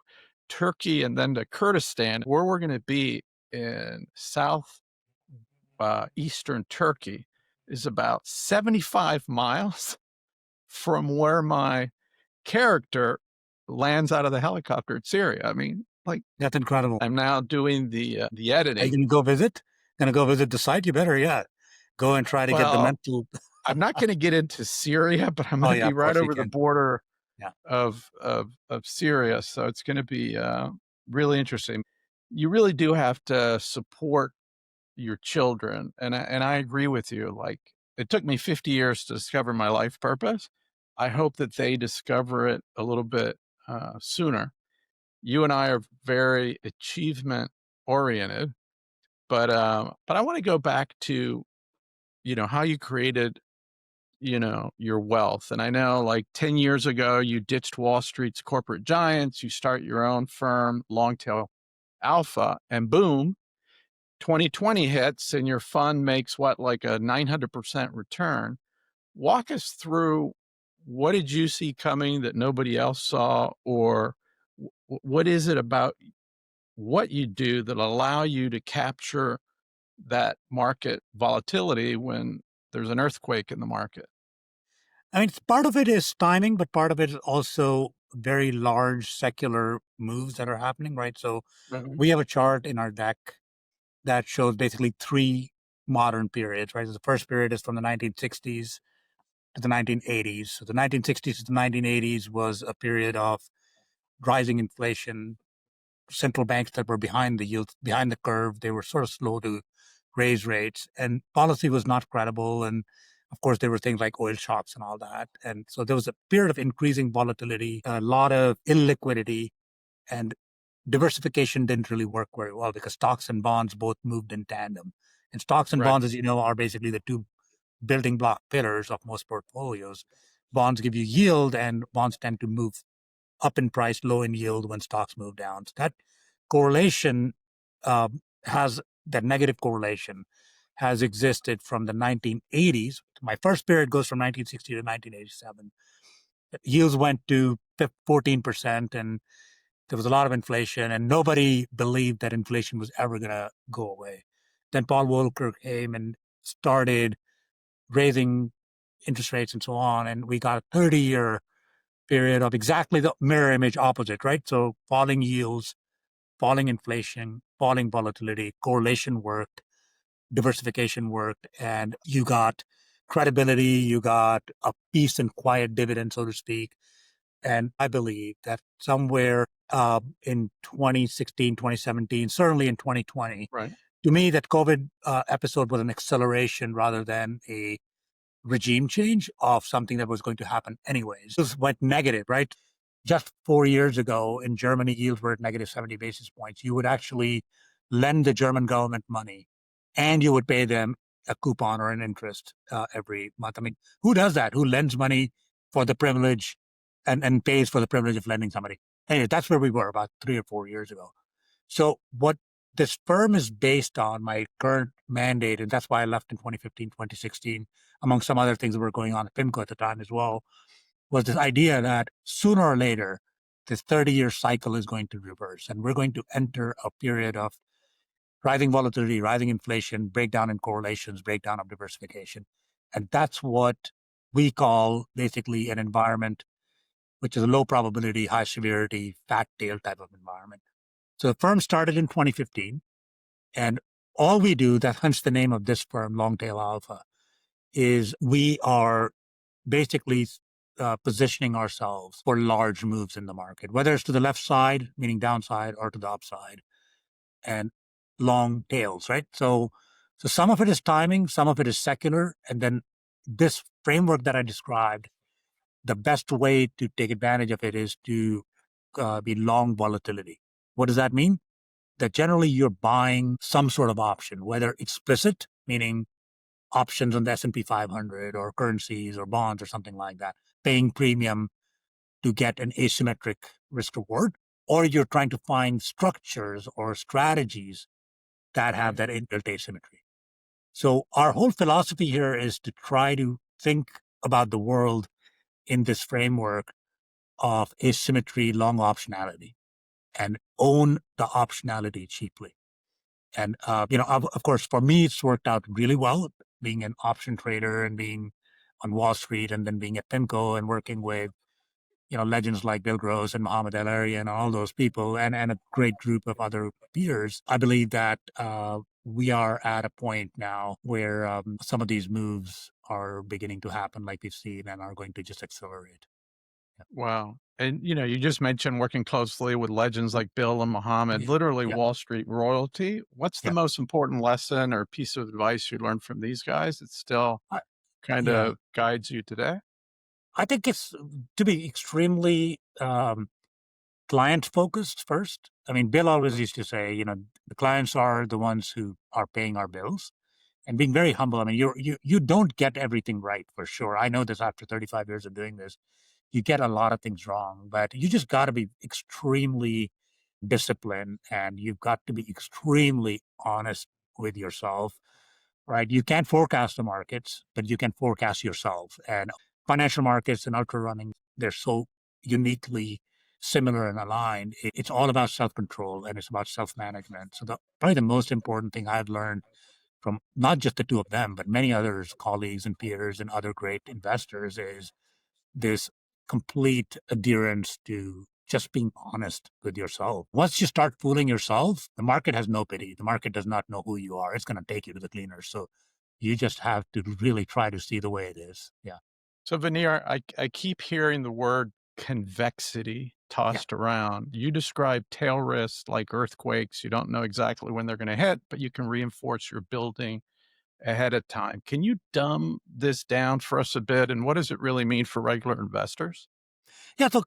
Turkey and then to Kurdistan, where we're going to be in south eastern Turkey is about 75 miles from where my character lands out of the helicopter in Syria. I mean, like, That's incredible. I'm now doing the Are you editing. going to go visit? Going to go visit the site? You better, yeah. Go and try to get the Well, mental. I'm not going to get into Syria, but I'm going Oh, to yeah, be of right course you over the can. border Yeah. of Syria, so it's going to be really interesting. You really do have to support your children, and I agree with you. Like, it took me 50 years to discover my life purpose. I hope that they discover it a little bit sooner. You and I are very achievement oriented, but I want to go back to how you created your wealth. And I know, like, 10 years ago, you ditched Wall Street's corporate giants, you start your own firm, Longtail Alpha, and boom, 2020 hits and your fund makes what, like a 900% return. Walk us through, what did you see coming that nobody else saw? Or what is it about what you do that allow you to capture that market volatility when there's an earthquake in the market? I mean, part of it is timing, but part of it is also very large secular moves that are happening, right? So Mhm. we have a chart in our deck that shows basically three modern periods, right? So the first period is from the 1960s to the 1980s. So the 1960s to the 1980s was a period of rising inflation, central banks that were behind the yield, behind the curve. They were sort of slow to raise rates, and policy was not credible. And of course, there were things like oil shocks and all that. And so there was a period of increasing volatility, a lot of illiquidity, and diversification didn't really work very well because stocks and bonds both moved in tandem. And stocks and Right. bonds, as you know, are basically the two building block pillars of most portfolios. Bonds give you yield, and bonds tend to move up in price, low in yield when stocks move down. So that correlation has that negative correlation has existed from the 1980s. My first period goes from 1960 to 1987. Yields went to 14%, and there was a lot of inflation, and nobody believed that inflation was ever going to go away. Then Paul Volcker came and started raising interest rates and so on, and we got a 30-year period of exactly the mirror image opposite, right? So falling yields, falling inflation, falling volatility, correlation worked, diversification worked, and you got credibility, you got a peace and quiet dividend, so to speak. And I believe that somewhere in 2016, 2017, certainly in 2020, Right. to me, that COVID episode was an acceleration rather than a regime change of something that was going to happen anyways. This went negative, right? Just 4 years ago in Germany, yields were at negative 70 basis points. You would actually lend the German government money and you would pay them a coupon or an interest every month. I mean, who does that? Who lends money for the privilege and pays for the privilege of lending somebody? Anyway, that's where we were about 3 or 4 years ago. So what this firm is based on, my current mandate, and that's why I left in 2015, 2016, among some other things that were going on at PIMCO at the time as well, was this idea that sooner or later, this 30-year cycle is going to reverse, and we're going to enter a period of rising volatility, rising inflation, breakdown in correlations, breakdown of diversification. And that's what we call basically an environment which is a low probability, high severity, fat tail type of environment. So the firm started in 2015, and all we do, that hence the name of this firm, Longtail Alpha, is we are basically positioning ourselves for large moves in the market, whether it's to the left side, meaning downside, or to the upside, and long tails, right? So some of it is timing, some of it is secular, and then this framework that I described, the best way to take advantage of it is to be long volatility. What does that mean? That generally you're buying some sort of option, whether explicit, meaning options on the S&P 500 or currencies or bonds or something like that, paying premium to get an asymmetric risk reward, or you're trying to find structures or strategies that have that inbuilt asymmetry. So our whole philosophy here is to try to think about the world in this framework of asymmetry, long optionality, and own the optionality cheaply. And, of course, for me, it's worked out really well being an option trader and being on Wall Street and then being at PIMCO and working with, legends like Bill Gross and Muhammad El-Arian and all those people and a great group of other peers. I believe that we are at a point now where some of these moves are beginning to happen like we've seen and are going to just accelerate. Wow. And you just mentioned working closely with legends like Bill and Muhammad, Yeah. literally Yeah. Wall Street royalty. What's the Yeah. most important lesson or piece of advice you learned from these guys that still I, kind yeah. of guides you today? I think it's to be extremely client focused first. I mean, Bill always used to say, the clients are the ones who are paying our bills and being very humble. I mean, you don't get everything right for sure. I know this after 35 years of doing this. You get a lot of things wrong, but you just got to be extremely disciplined and you've got to be extremely honest with yourself, right? You can't forecast the markets, but you can forecast yourself. And financial markets and ultra running, they're so uniquely similar and aligned. It's all about self control and it's about self management. So, probably the most important thing I've learned from not just the two of them, but many others, colleagues and peers and other great investors, is this complete adherence to just being honest with yourself. Once you start fooling yourself, the market has no pity. The market does not know who you are. It's going to take you to the cleaners. So you just have to really try to see the way it is. Yeah. So, Veneer, I keep hearing the word convexity Yeah. tossed around. You describe tail risks like earthquakes. You don't know exactly when they're going to hit, but you can reinforce your building ahead of time. Can you dumb this down for us a bit? And what does it really mean for regular investors? Yeah. So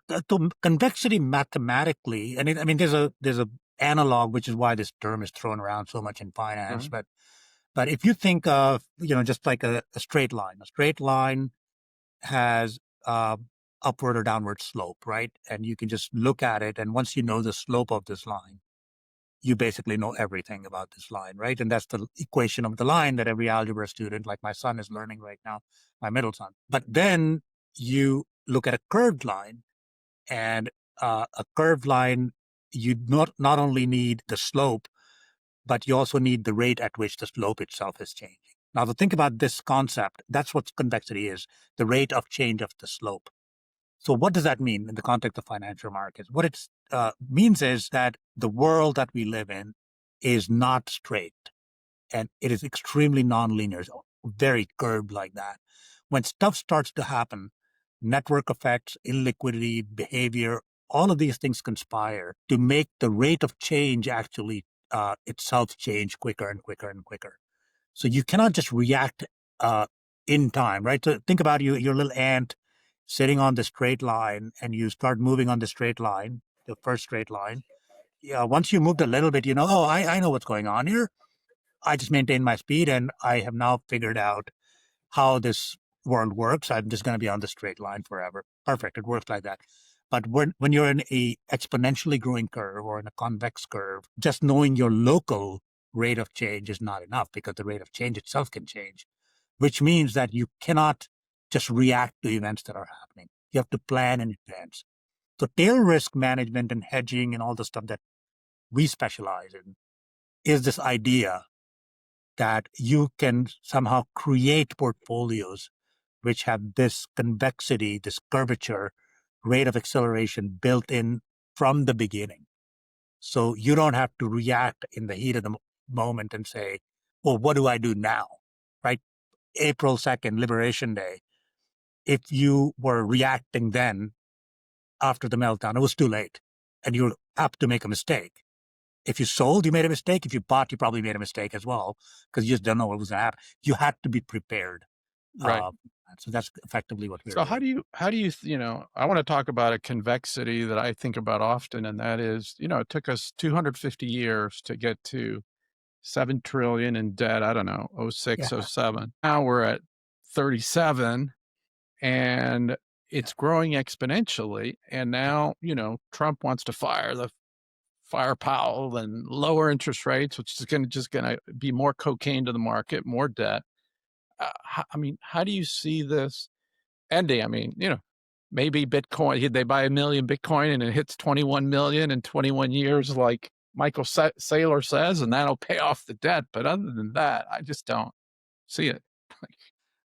convexity mathematically, and I mean, there's a analog, which is why this term is thrown around so much in finance. Mhm. But if you think of, just like a straight line has upward or downward slope, right? And you can just look at it. And once you know the slope of this line, you basically know everything about this line, right? And that's the equation of the line that every algebra student, like my son, is learning right now, my middle son. But then you look at a curved line, and a curved line, you not only need the slope, but you also need the rate at which the slope itself is changing. Now, to think about this concept, that's what convexity is, the rate of change of the slope. So what does that mean in the context of financial markets? What it means is that the world that we live in is not straight and it is extremely nonlinear, so very curved like that. When stuff starts to happen, network effects, illiquidity, behavior, all of these things conspire to make the rate of change actually itself change quicker and quicker and quicker. So you cannot just react uh, in time, right? So think about your little ant sitting on the straight line, and you start moving on the straight line, the first straight line. Yeah, once you moved a little bit, oh, I know what's going on here. I just maintain my speed, and I have now figured out how this world works. I'm just going to be on the straight line forever. Perfect. It works like that. But when you're in a exponentially growing curve or in a convex curve, just knowing your local rate of change is not enough because the rate of change itself can change, which means that you cannot just react to events that are happening. You have to plan in advance. So tail risk management and hedging and all the stuff that we specialize in is this idea that you can somehow create portfolios which have this convexity, this curvature, rate of acceleration built in from the beginning. So you don't have to react in the heat of the moment and say, well, what do I do now? Right? April 2nd, Liberation Day. If you were reacting then after the meltdown, it was too late and you're apt to make a mistake. If you sold, you made a mistake. If you bought, you probably made a mistake as well because you just don't know what was going to happen. You had to be prepared. Right. Uh, so that's effectively what we're So doing. I want to talk about a convexity that I think about often, and that is, it took us 250 years to get to 7 trillion in debt. I don't know, oh Yeah. six, oh seven. Now we're at 37 and it's growing exponentially. And now, Trump wants to fire Powell and lower interest rates, which is going to be more cocaine to the market, more debt. How do you see this ending? Maybe Bitcoin, they buy 1 million Bitcoin and it hits 21 million in 21 years, like Michael Saylor says, and that'll pay off the debt. But other than that, I just don't see it.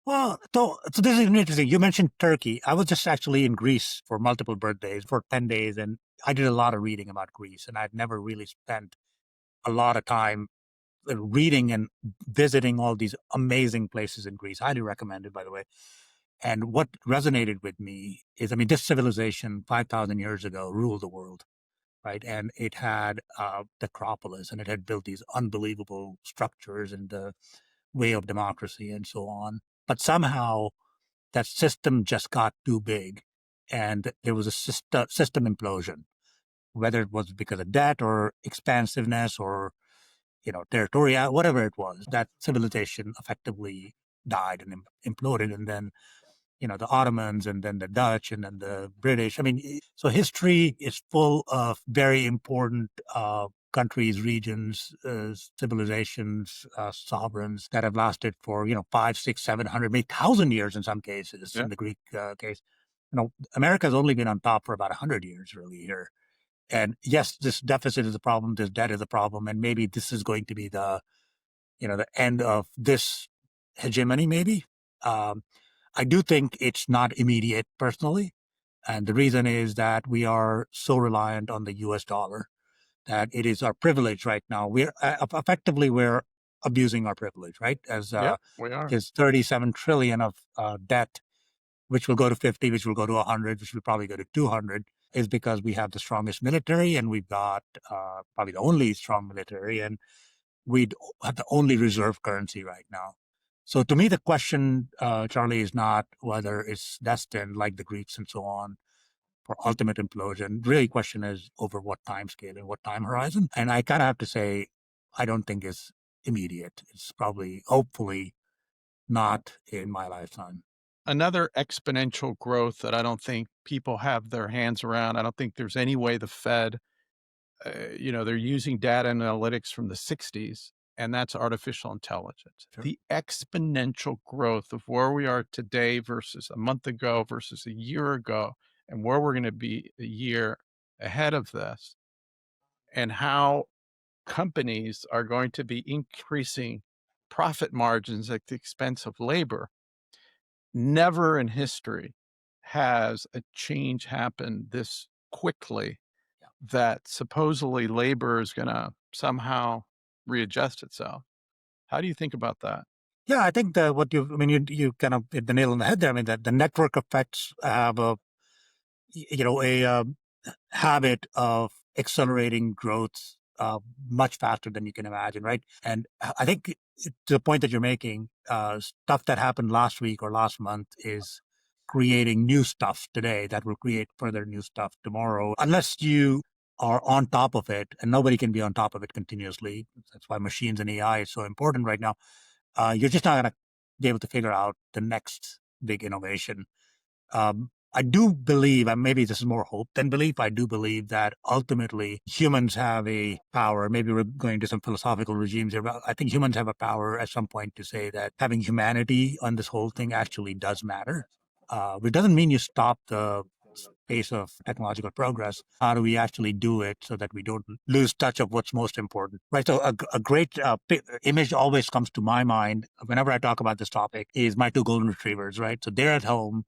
Well, so this is interesting. You mentioned Turkey. I was just actually in Greece for multiple birthdays for 10 days, and I did a lot of reading about Greece, and I've never really spent a lot of time reading and visiting all these amazing places in Greece. Highly recommended, by the way. And what resonated with me is, I mean, this civilization 5,000 years ago ruled the world, right? And it had the Acropolis, and it had built these unbelievable structures and the way of democracy and so on. But somehow that system just got too big, and there was a system implosion, whether it was because of debt or expansiveness or territorial, whatever it was. That civilization effectively died and imploded, and then the Ottomans and then the Dutch and then the British. I mean, so history is full of very important countries, regions, civilizations, sovereigns that have lasted for, 5, 6, 700, maybe 1,000 years in some cases, Yeah. in the Greek case. America's only been on top for about 100 years really here. And yes, this deficit is a problem, this debt is a problem, and maybe this is going to be the end of this hegemony, maybe. Um, I do think it's not immediate personally. And the reason is that we are so reliant on the US dollar that it is our privilege right now. We're abusing our privilege, right? As Yeah, we are. is 37 trillion of debt, which will go to 50, which will go to 100, which will probably go to 200, is because we have the strongest military and we've got probably the only strong military, and we have the only reserve currency right now. So to me, the question, Charlie, is not whether it's destined, like the Greeks and so on, for ultimate implosion. Really, question is over what time scale and what time horizon. And I kind of have to say, I don't think it's immediate. It's probably, hopefully, not in my lifetime. Another exponential growth that I don't think people have their hands around. I don't think there's any way the Fed, they're using data analytics from the 60s, and that's artificial intelligence. Sure. The exponential growth of where we are today versus a month ago versus a year ago, and where we're going to be a year ahead of this, and how companies are going to be increasing profit margins at the expense of labor. Never in history has a change happened this quickly that supposedly labor is going to somehow readjust itself. How do you think about that? Yeah, I think you kind of hit the nail on the head there. I mean, that the network effects have a habit of accelerating growth much faster than you can imagine, right? And I think to the point that you're making, stuff that happened last week or last month is creating new stuff today that will create further new stuff tomorrow, unless you are on top of it, and nobody can be on top of it continuously. That's why machines and AI is so important right now. You're just not going to be able to figure out the next big innovation. I do believe, and maybe this is more hope than belief, I do believe that ultimately humans have a power. Maybe we're going to some philosophical regimes here, but I think humans have a power at some point to say that having humanity on this whole thing actually does matter. It doesn't mean you stop the pace of technological progress, how do we actually do it so that we don't lose touch of what's most important, right? So a great image always comes to my mind whenever I talk about this topic is my two golden retrievers, right? So they're at home,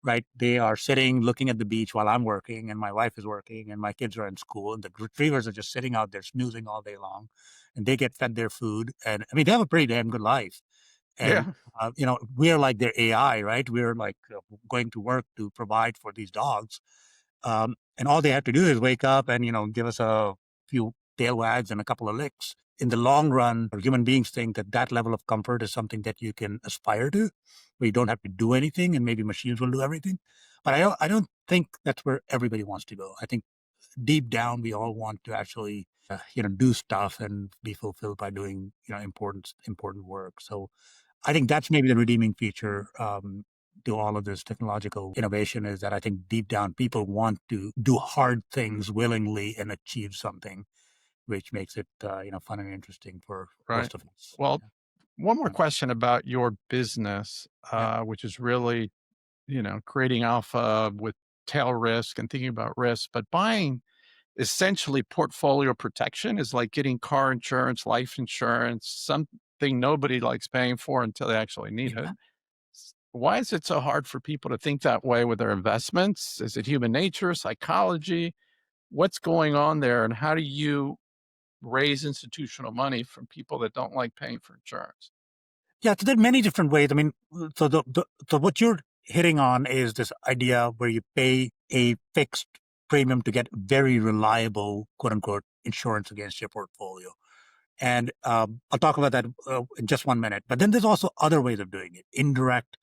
right? They are sitting looking at the beach while I'm working and my wife is working and my kids are in school and the retrievers are just sitting out there snoozing all day long and they get fed their food. And I mean, they have a pretty damn good life. And, Yeah. we're like their AI, right? We're like going to work to provide for these dogs. And all they have to do is wake up and, give us a few tail wags and a couple of licks. In the long run, human beings think that that level of comfort is something that you can aspire to, where you don't have to do anything and maybe machines will do everything. But I don't think that's where everybody wants to go. I think deep down, we all want to actually, do stuff and be fulfilled by doing, important work. So I think that's maybe the redeeming feature to all of this technological innovation is that I think deep down people want to do hard things willingly and achieve something, which makes it fun and interesting for Right. most of us. Well, one more Yeah. question about your business, Yeah. which is really, creating alpha with tail risk and thinking about risk, but buying essentially portfolio protection is like getting car insurance, life insurance, something nobody likes paying for until they actually need it. Yeah. Why is it so hard for people to think that way with their investments? Is it human nature, psychology? What's going on there? And how do you raise institutional money from people that don't like paying for insurance? Yeah, so there are many different ways. I mean, so what you're hitting on is this idea where you pay a fixed premium to get very reliable, quote unquote, insurance against your portfolio. And I'll talk about that in just 1 minute. But then there's also other ways of doing it, indirect,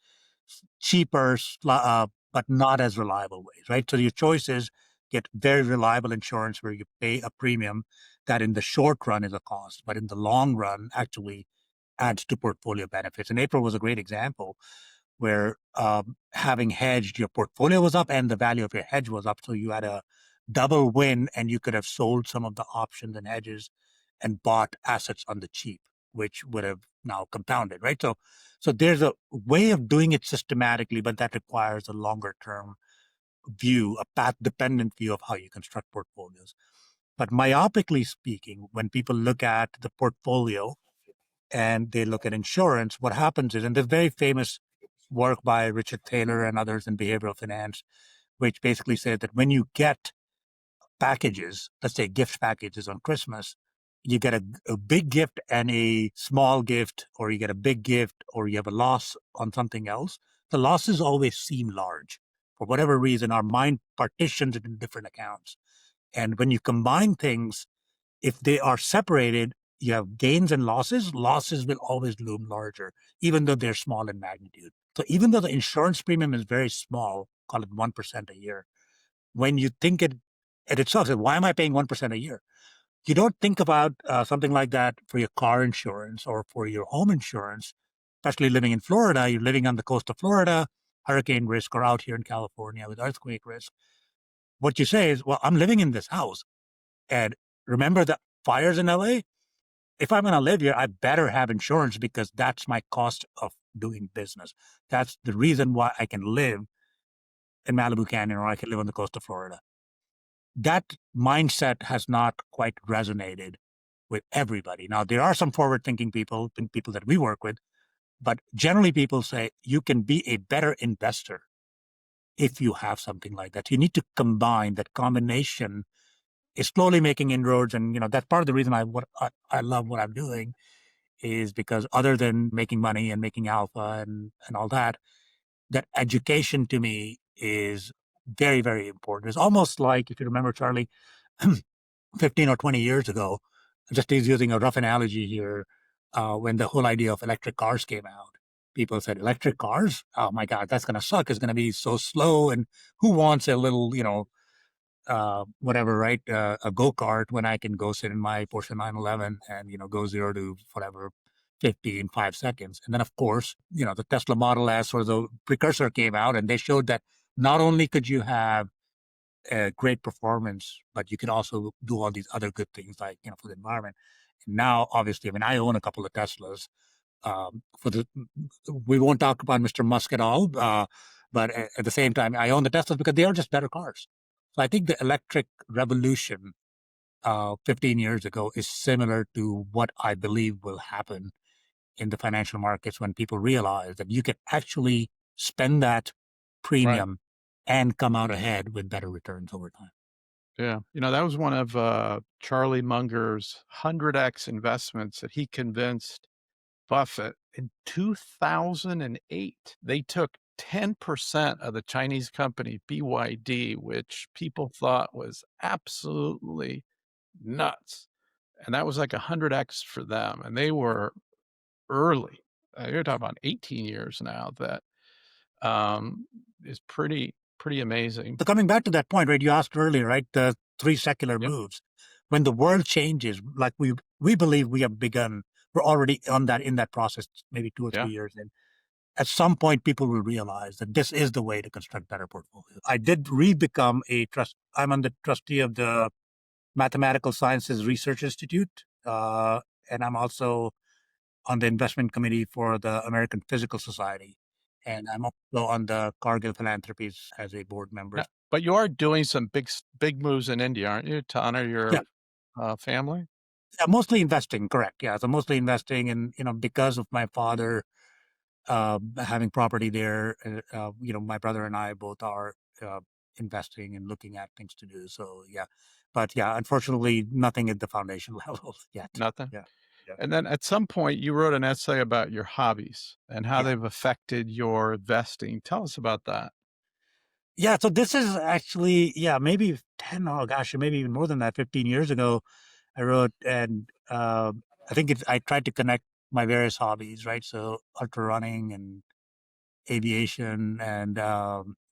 cheaper, but not as reliable ways, right? So your choice is get very reliable insurance where you pay a premium that in the short run is a cost, but in the long run actually adds to portfolio benefits. And April was a great example where having hedged, your portfolio was up and the value of your hedge was up. So you had a double win and you could have sold some of the options and hedges and bought assets on the cheap, which would have now compounded, right? So there's a way of doing it systematically, but that requires a longer term view, a path dependent view of how you construct portfolios. But myopically speaking, when people look at the portfolio and they look at insurance, what happens is, and there's very famous work by Richard Thaler and others in behavioral finance, which basically says that when you get packages, let's say gift packages on Christmas, you get a big gift and a small gift, or you get a big gift, or you have a loss on something else. The losses always seem large. For whatever reason, our mind partitions it in different accounts. And when you combine things, if they are separated, you have gains and losses. Losses will always loom larger, even though they're small in magnitude. So even though the insurance premium is very small, call it 1% a year, when you think it at itself, say, why am I paying 1% a year? You don't think about something like that for your car insurance or for your home insurance, especially living in Florida. You're living on the coast of Florida, hurricane risk, or out here in California with earthquake risk. What you say is, well, I'm living in this house. And remember the fires in LA? If I'm going to live here, I better have insurance because that's my cost of doing business. That's the reason why I can live in Malibu Canyon or I can live on the coast of Florida. That mindset has not quite resonated with everybody. Now, there are some forward thinking people, people that we work with, but generally people say you can be a better investor if you have something like that. You need to combine that combination is slowly making inroads. And, that's part of the reason I love what I'm doing is because other than making money and making alpha and all that, that education to me is very, very important. It's almost like, if you remember, Charlie, 15 or 20 years ago, just using a rough analogy here, when the whole idea of electric cars came out, people said, electric cars? Oh my God, that's going to suck. It's going to be so slow. And who wants a little, whatever, right? A go-kart when I can go sit in my Porsche 911 and, go 0 to whatever, 50 in 5 seconds. And then, of course, the Tesla Model S or the precursor came out and they showed that not only could you have a great performance, but you can also do all these other good things like, for the environment. And now, obviously, I mean, I own a couple of Teslas. We won't talk about Mr. Musk at all, But at the same time, I own the Teslas because they are just better cars. So I think the electric revolution 15 years ago is similar to what I believe will happen in the financial markets when people realize that you can actually spend that Right. premium and come out ahead with better returns over time. Yeah. That was one of Charlie Munger's 100x investments that he convinced Buffett in 2008. They took 10% of the Chinese company BYD, which people thought was absolutely nuts. And that was like 100x for them. And they were early. You're talking about 18 years now. That is pretty amazing. So coming back to that point, right? You asked earlier, right? The three secular Yep. moves. When the world changes, like we believe we have begun, we're already on that in that process, maybe 2 or 3 Yeah. years in. At some point, people will realize that this is the way to construct better portfolios. I did re-become a trust. I'm on the trustee of the Mathematical Sciences Research Institute, and I'm also on the investment committee for the American Physical Society, and I'm also on the Cargill Philanthropies as a board member. Now, but you are doing some big moves in India, aren't you, to honor Yeah, your family? yeah, mostly investing. Correct. Yeah, so mostly investing, and because of my father having property there, my brother and I both are uh, investing and looking at things to do. So yeah, but yeah, unfortunately, nothing at the foundation level yet. Nothing. Yeah, yeah, And then at some point, you wrote an essay about your hobbies and how yeah. they've affected your investing. Tell us about that. Yeah, so this is actually, yeah, maybe 10, oh gosh, maybe even more than that, 15 years ago, I wrote, and I think I tried to connect my various hobbies, right? So ultra running and aviation and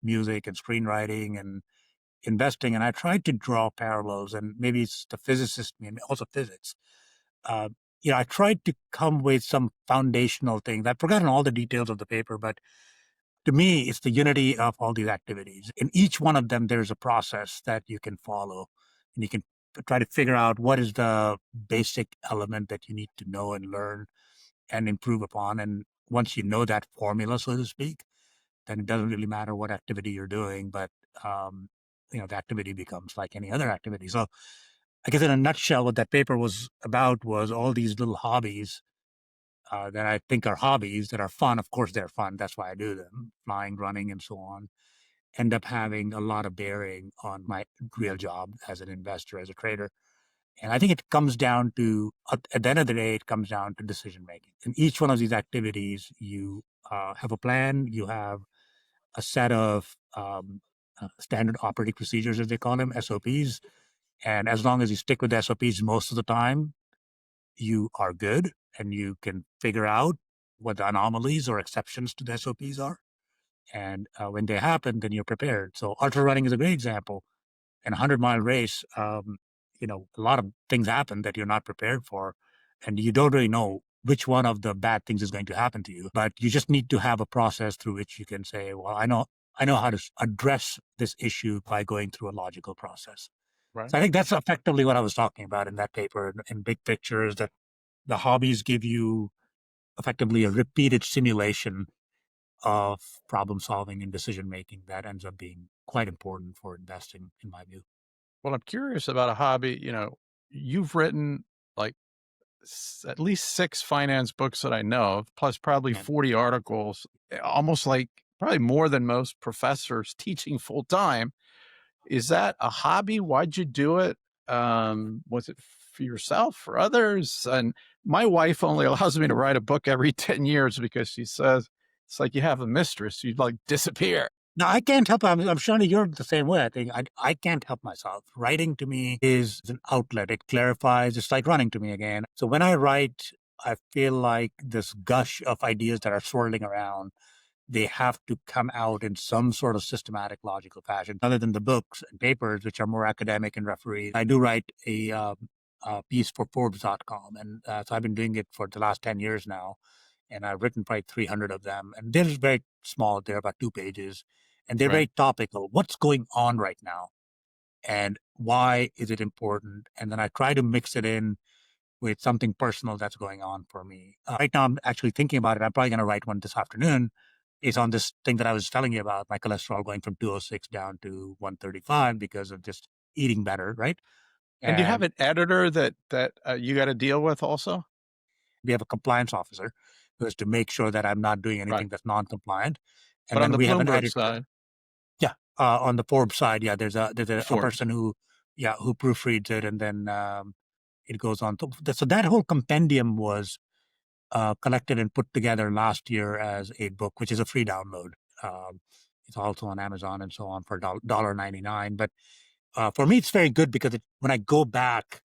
music and screenwriting and investing. And I tried to draw parallels, and maybe it's the physicist, me, and also physics. Uh, I tried to come with some foundational things. I've forgotten all the details of the paper, but to me, it's the unity of all these activities. In each one of them, there's a process that you can follow, and you can try to figure out what is the basic element that you need to know and learn and improve upon. And once you know that formula, so to speak, then it doesn't really matter what activity you're doing, but um, the activity becomes like any other activity. So I guess in a nutshell, what that paper was about was all these little hobbies that I think are hobbies that are fun. Of course, they're fun. That's why I do them, flying, running, and so on. End up having a lot of bearing on my real job as an investor, as a trader. And I think it comes down to, at the end of the day, it comes down to decision making. In each one of these activities, you have a plan, you have a set of standard operating procedures, as they call them, SOPs. And as long as you stick with the SOPs most of the time, you are good and you can figure out what the anomalies or exceptions to the SOPs are. And when they happen, then you're prepared. So ultra running is a great example. In a 100-mile race, a lot of things happen that you're not prepared for, and you don't really know which one of the bad things is going to happen to you. But you just need to have a process through which you can say, well, I know how to address this issue by going through a logical process. Right. So I think that's effectively what I was talking about in that paper in big pictures, that the hobbies give you effectively a repeated simulation of problem solving and decision making that ends up being quite important for investing, in my view. Well, I'm curious about a hobby. You've written like at least 6 finance books that I know of, plus probably Yeah. 40 articles, almost like probably more than most professors teaching full time. Is that a hobby? Why'd you do it? Was it for yourself, for others? And my wife only allows me to write a book every 10 years because she says it's like you have a mistress, you'd like disappear. Now, I can't help. I'm sure you're the same way. I think I can't help myself. Writing to me is an outlet. It clarifies. It's like running to me again. So when I write, I feel like this gush of ideas that are swirling around, they have to come out in some sort of systematic, logical fashion, other than the books and papers, which are more academic and refereed. I do write a piece for Forbes.com, and so I've been doing it for the last 10 years now. And I've written probably 300 of them. And they're very small. They're about 2 pages. And they're Right. very topical. What's going on right now? And why is it important? And then I try to mix it in with something personal that's going on for me. Right now, I'm actually thinking about it. I'm probably going to write one this afternoon is on this thing that I was telling you about, my cholesterol going from 206 down to 135 because of just eating better, right? And do you have And an editor that you got to deal with also? we have a compliance officer who is to make sure that I'm not doing Right. anything that's non-compliant. And But on then the we have an Bloomberg editor. side, Yeah, on the Forbes side, yeah, there's a Forbes. person who, yeah, who proofreads it, and then it goes on. So that whole compendium was collected and put together last year as a book, which is a free download. Um, it's also on Amazon and so on for $1.99. But for me, it's very good because when I go back,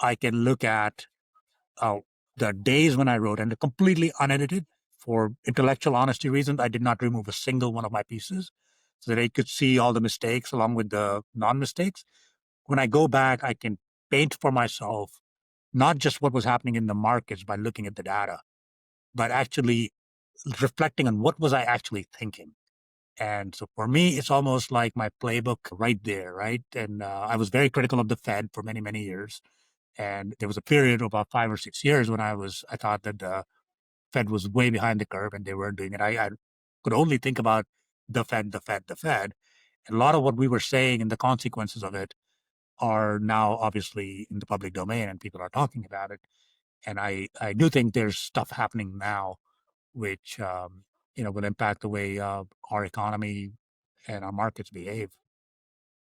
I can look at uh, the days when I wrote and they're completely unedited for intellectual honesty reasons. I did not remove a single one of my pieces so that I could see all the mistakes along with the non-mistakes. When I go back, I can paint for myself not just what was happening in the markets by looking at the data, but actually reflecting on what was I actually thinking. And so for me, it's almost like my playbook right there, right? And I was very critical of the Fed for many, many years. And there was a period of about 5 or 6 years when I thought that the Fed was way behind the curve and they weren't doing it. I could only think about the Fed, the Fed, the Fed. And a lot of what we were saying and the consequences of it are now obviously in the public domain and people are talking about it. And I do think there's stuff happening now which will impact the way our economy and our markets behave.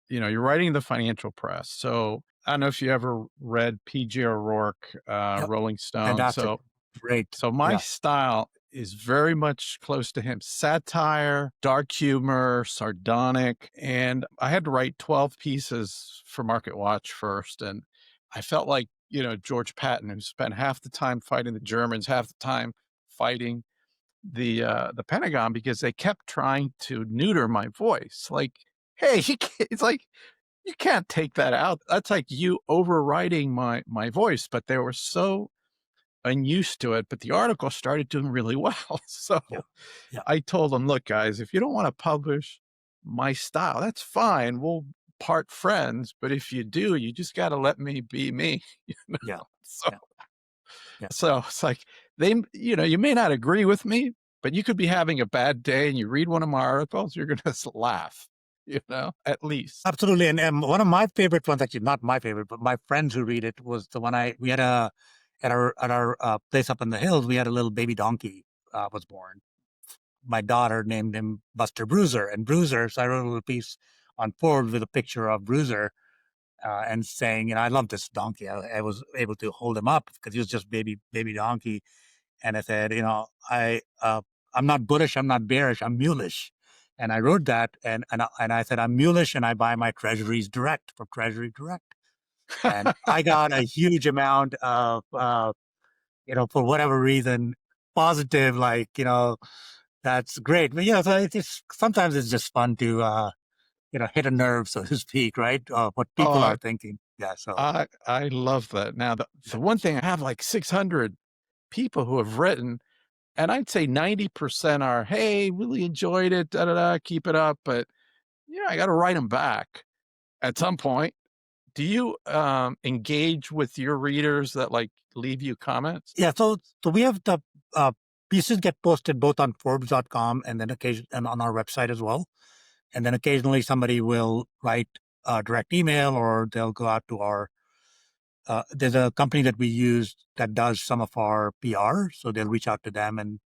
You're writing the financial press. So I don't know if you ever read P.J. O'Rourke, Yep, Rolling Stone. fantastic, So great, So my yeah, style is very much close to him. Satire, dark humor, sardonic. And I had to write 12 pieces for Market Watch first. And I felt like, George Patton, who spent half the time fighting the Germans, half the time fighting the Pentagon because they kept trying to neuter my voice. Like, hey, it's like you can't take that out. That's like you overriding my voice. But they were so unused to it, but the article started doing really well. So yeah, yeah, I told them, look, guys, if you don't want to publish my style, that's fine. We'll part friends. But if you do, you just got to let me be me. You know? yeah, So, yeah, yeah. so it's like you may not agree with me, but you could be having a bad day and you read one of my articles, you're going to laugh, at least. Absolutely. And one of my favorite ones, actually not my favorite, but my friends who read it was the one we had at our place up in the hills. We had a little baby donkey was born. My daughter named him Buster Bruiser, and Bruiser. So I wrote a little piece on Forbes with a picture of Bruiser and saying, I love this donkey. I was able to hold him up because he was just baby donkey. And I said, I'm not bullish, I'm not bearish, I'm mulish. And I wrote that, and I said, I'm mulish, and I buy my treasuries direct from Treasury Direct. And I got a huge amount of, for whatever reason, positive, like, that's great. But so it's just, sometimes it's just fun to, hit a nerve, so to speak, right? What people Oh, are thinking. Yeah. So, I love that. Now, the yeah, one thing I have like 600 people who have written, and I'd say 90% are, hey, really enjoyed it, da da da, keep it up. But I got to write them back at some point. Do you engage with your readers that like leave you comments? yeah. So we have the pieces get posted both on Forbes.com and then and on our website as well. And then occasionally somebody will write a direct email or they'll go out to there's a company that we use that does some of our PR. So they'll reach out to them and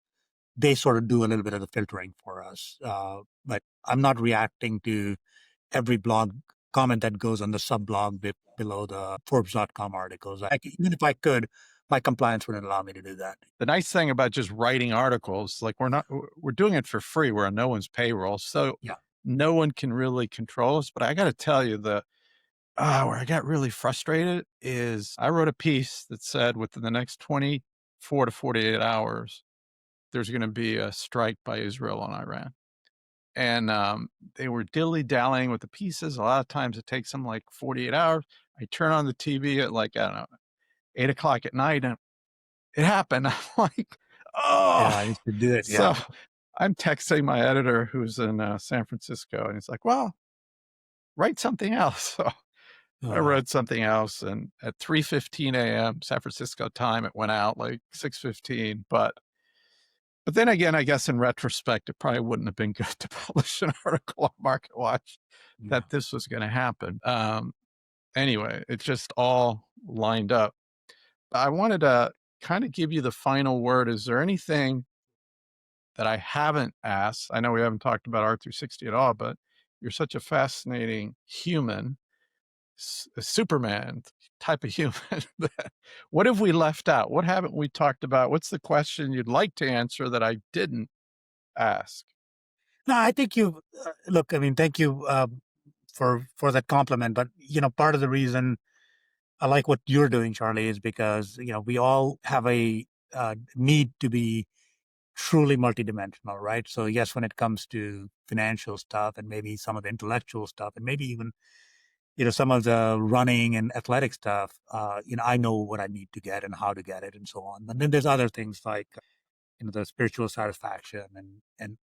they sort of do a little bit of the filtering for us. But I'm not reacting to every blog comment that goes on the sub blog below the Forbes.com articles. Even if I could, my compliance wouldn't allow me to do that. The nice thing about just writing articles, like we're doing it for free. We're on no one's payroll. So Yeah. no one can really control us. But I got to tell you, where I got really frustrated is I wrote a piece that said within the next 24 to 48 hours, there's going to be a strike by Israel on Iran. And they were dilly dallying with the pieces. A lot of times it takes them like 48 hours. I turn on the TV at like, I don't know, 8 o'clock at night and it happened. I'm like, Yeah, oh, I used to do it. Yeah. so I'm texting my editor who's in San Francisco and he's like, well, write something else. So I Uh, wrote something else, and at 3:15 a.m. San Francisco time, it went out like 6:15. But But then again, I guess in retrospect, it probably wouldn't have been good to publish an article on Market Watch Yeah. that this was going to happen. Anyway, it just all lined up. I wanted to kind of give you the final word. Is there anything that I haven't asked? I know we haven't talked about R360 at all, but you're such a fascinating human, a Superman type of human. What have we left out? What haven't we talked about? What's the question you'd like to answer that I didn't ask? No, I think you look. I mean, thank you for that compliment. But part of the reason I like what you're doing, Charlie, is because we all have a need to be truly multidimensional, right? So yes, when it comes to financial stuff and maybe some of the intellectual stuff and maybe even some of the running and athletic stuff, I know what I need to get and how to get it and so on. And then there's other things like the spiritual satisfaction and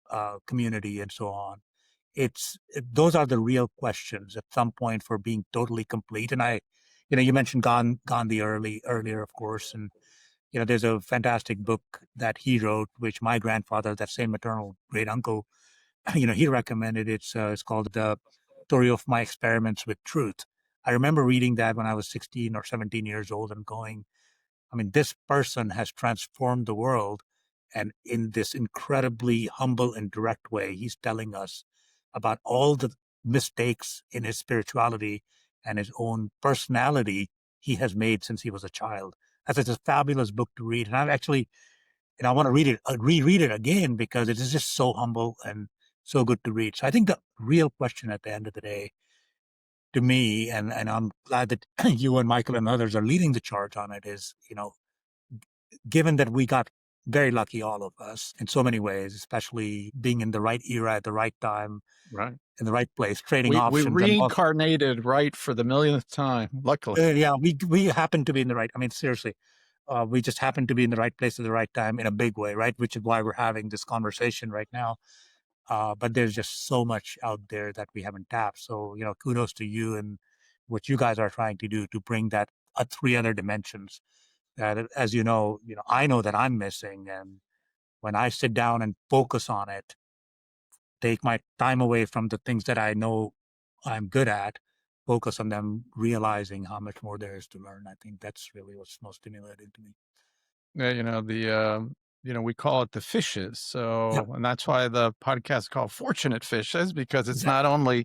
community and so on. Those are the real questions at some point for being totally complete. And you mentioned Gandhi earlier, of course, and there's a fantastic book that he wrote, which my grandfather, that same maternal great uncle, he recommended. It's called The Story of My Experiments with Truth. I remember reading that when I was 16 or 17 years old and going, I mean, this person has transformed the world. And in this incredibly humble and direct way, he's telling us about all the mistakes in his spirituality and his own personality he has made since he was a child. That's a fabulous book to read. And I've actually, I want to reread it again because it is just so humble and so good to read. So I think the real question at the end of the day to me, and I'm glad that you and Michael and others are leading the charge on it, is, given that we got very lucky, all of us, in so many ways, especially being in the right era at the right time, Right. in the right place, trading We options and all. reincarnated right for the millionth time, luckily. Yeah, we happen to be in the right. I mean, seriously, we just happen to be in the right place at the right time in a big way, right? Which is why we're having this conversation right now. But there's just so much out there that we haven't tapped. So, kudos to you and what you guys are trying to do to bring that three other dimensions that, as I know that I'm missing. And when I sit down and focus on it, take my time away from the things that I know I'm good at, focus on them, realizing how much more there is to learn. I think that's really what's most stimulating to me. Yeah, we call it the fishes. Yep, So, and that's why the podcast is called Fortunate Fishes, because it's not exactly. only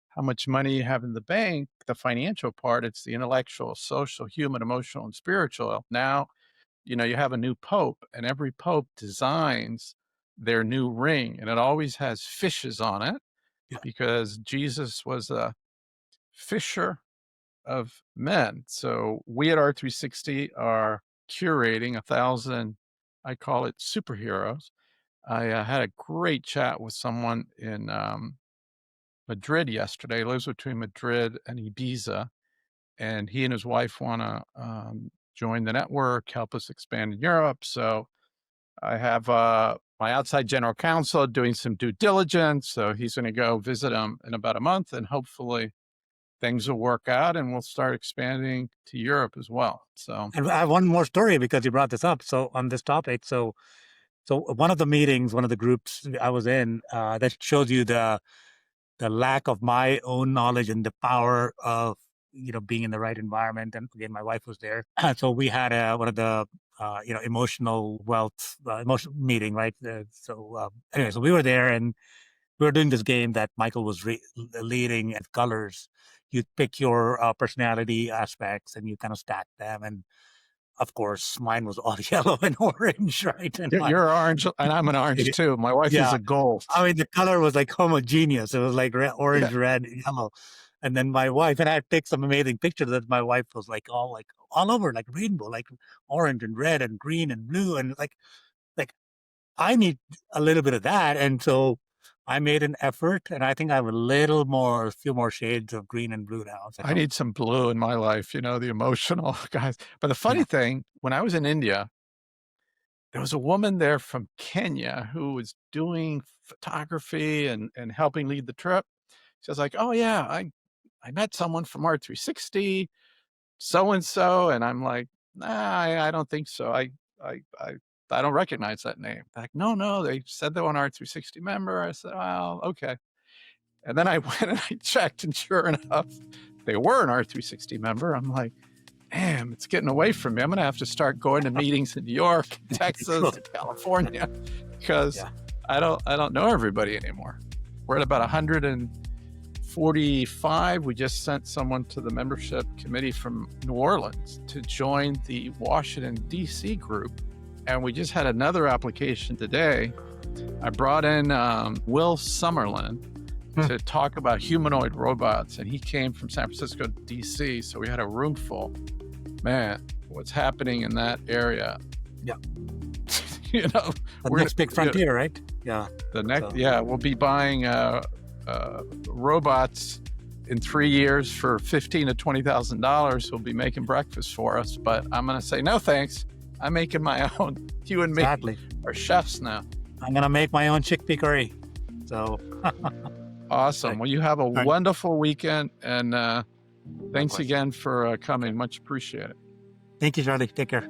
how much money you have in the bank, the financial part, it's the intellectual, social, human, emotional, and spiritual. Now, you have a new pope, and every pope designs their new ring, and it always has fishes on it Yeah. because Jesus was a fisher of men. So we at R360 are curating 1,000, I call it superheroes. I had a great chat with someone in Madrid yesterday. He lives between Madrid and Ibiza, and he and his wife want to join the network, help us expand in Europe. So I have my outside general counsel doing some due diligence. So he's going to go visit him in about a month, and hopefully things will work out and we'll start expanding to Europe as well. So, And I have one more story because you brought this up. So on this topic, so one of the meetings, one of the groups I was in, that shows you the lack of my own knowledge and the power of being in the right environment. And again, my wife was there, so we had one of the emotional wealth emotional meeting, right? Anyway, so we were there and we were doing this game that Michael was leading at colors. You pick your personality aspects and you kind of stack them, and of course, mine was all yellow and orange, right? And you're orange and I'm an orange too. My wife is yeah, a gold. I mean, the color was like homogeneous. It was like red, Yeah. orange, red, yellow. And then my wife, and I picked some amazing pictures that my wife was like all over, like rainbow, like orange and red and green and blue. And like I need a little bit of that. And so I made an effort, and I think I have a few more shades of green and blue now. So I need some blue in my life, the emotional guys. But the funny yeah, thing, when I was in India, there was a woman there from Kenya who was doing photography and helping lead the trip. She was like, "Oh yeah, I met someone from R360, so and so," and I'm like, "Nah, I don't think so. I I don't recognize that name. Like, no, they said they were an R360 member. I said, well, okay. And then I went and I checked, and sure enough, they were an R360 member. I'm like, damn, it's getting away from me. I'm going to have to start going to meetings in New York, Texas, California, because I don't know everybody anymore. We're at about 145. We just sent someone to the membership committee from New Orleans to join the Washington, D.C. group. And we just had another application today. I brought in Will Summerlin to talk about humanoid robots, and he came from San Francisco to DC, so we had a room full. Man, what's happening in that area? Yeah. The next big frontier, right? Yeah. The next, we'll be buying robots in 3 years for $15,000 to $20,000. Who'll be making breakfast for us, but I'm going to say no thanks. I'm making my own. You and me are chefs now. I'm going to make my own chickpea curry. So awesome. Well, you have a wonderful weekend, and thanks again for coming. Much appreciated. Thank you, Charlie. Take care.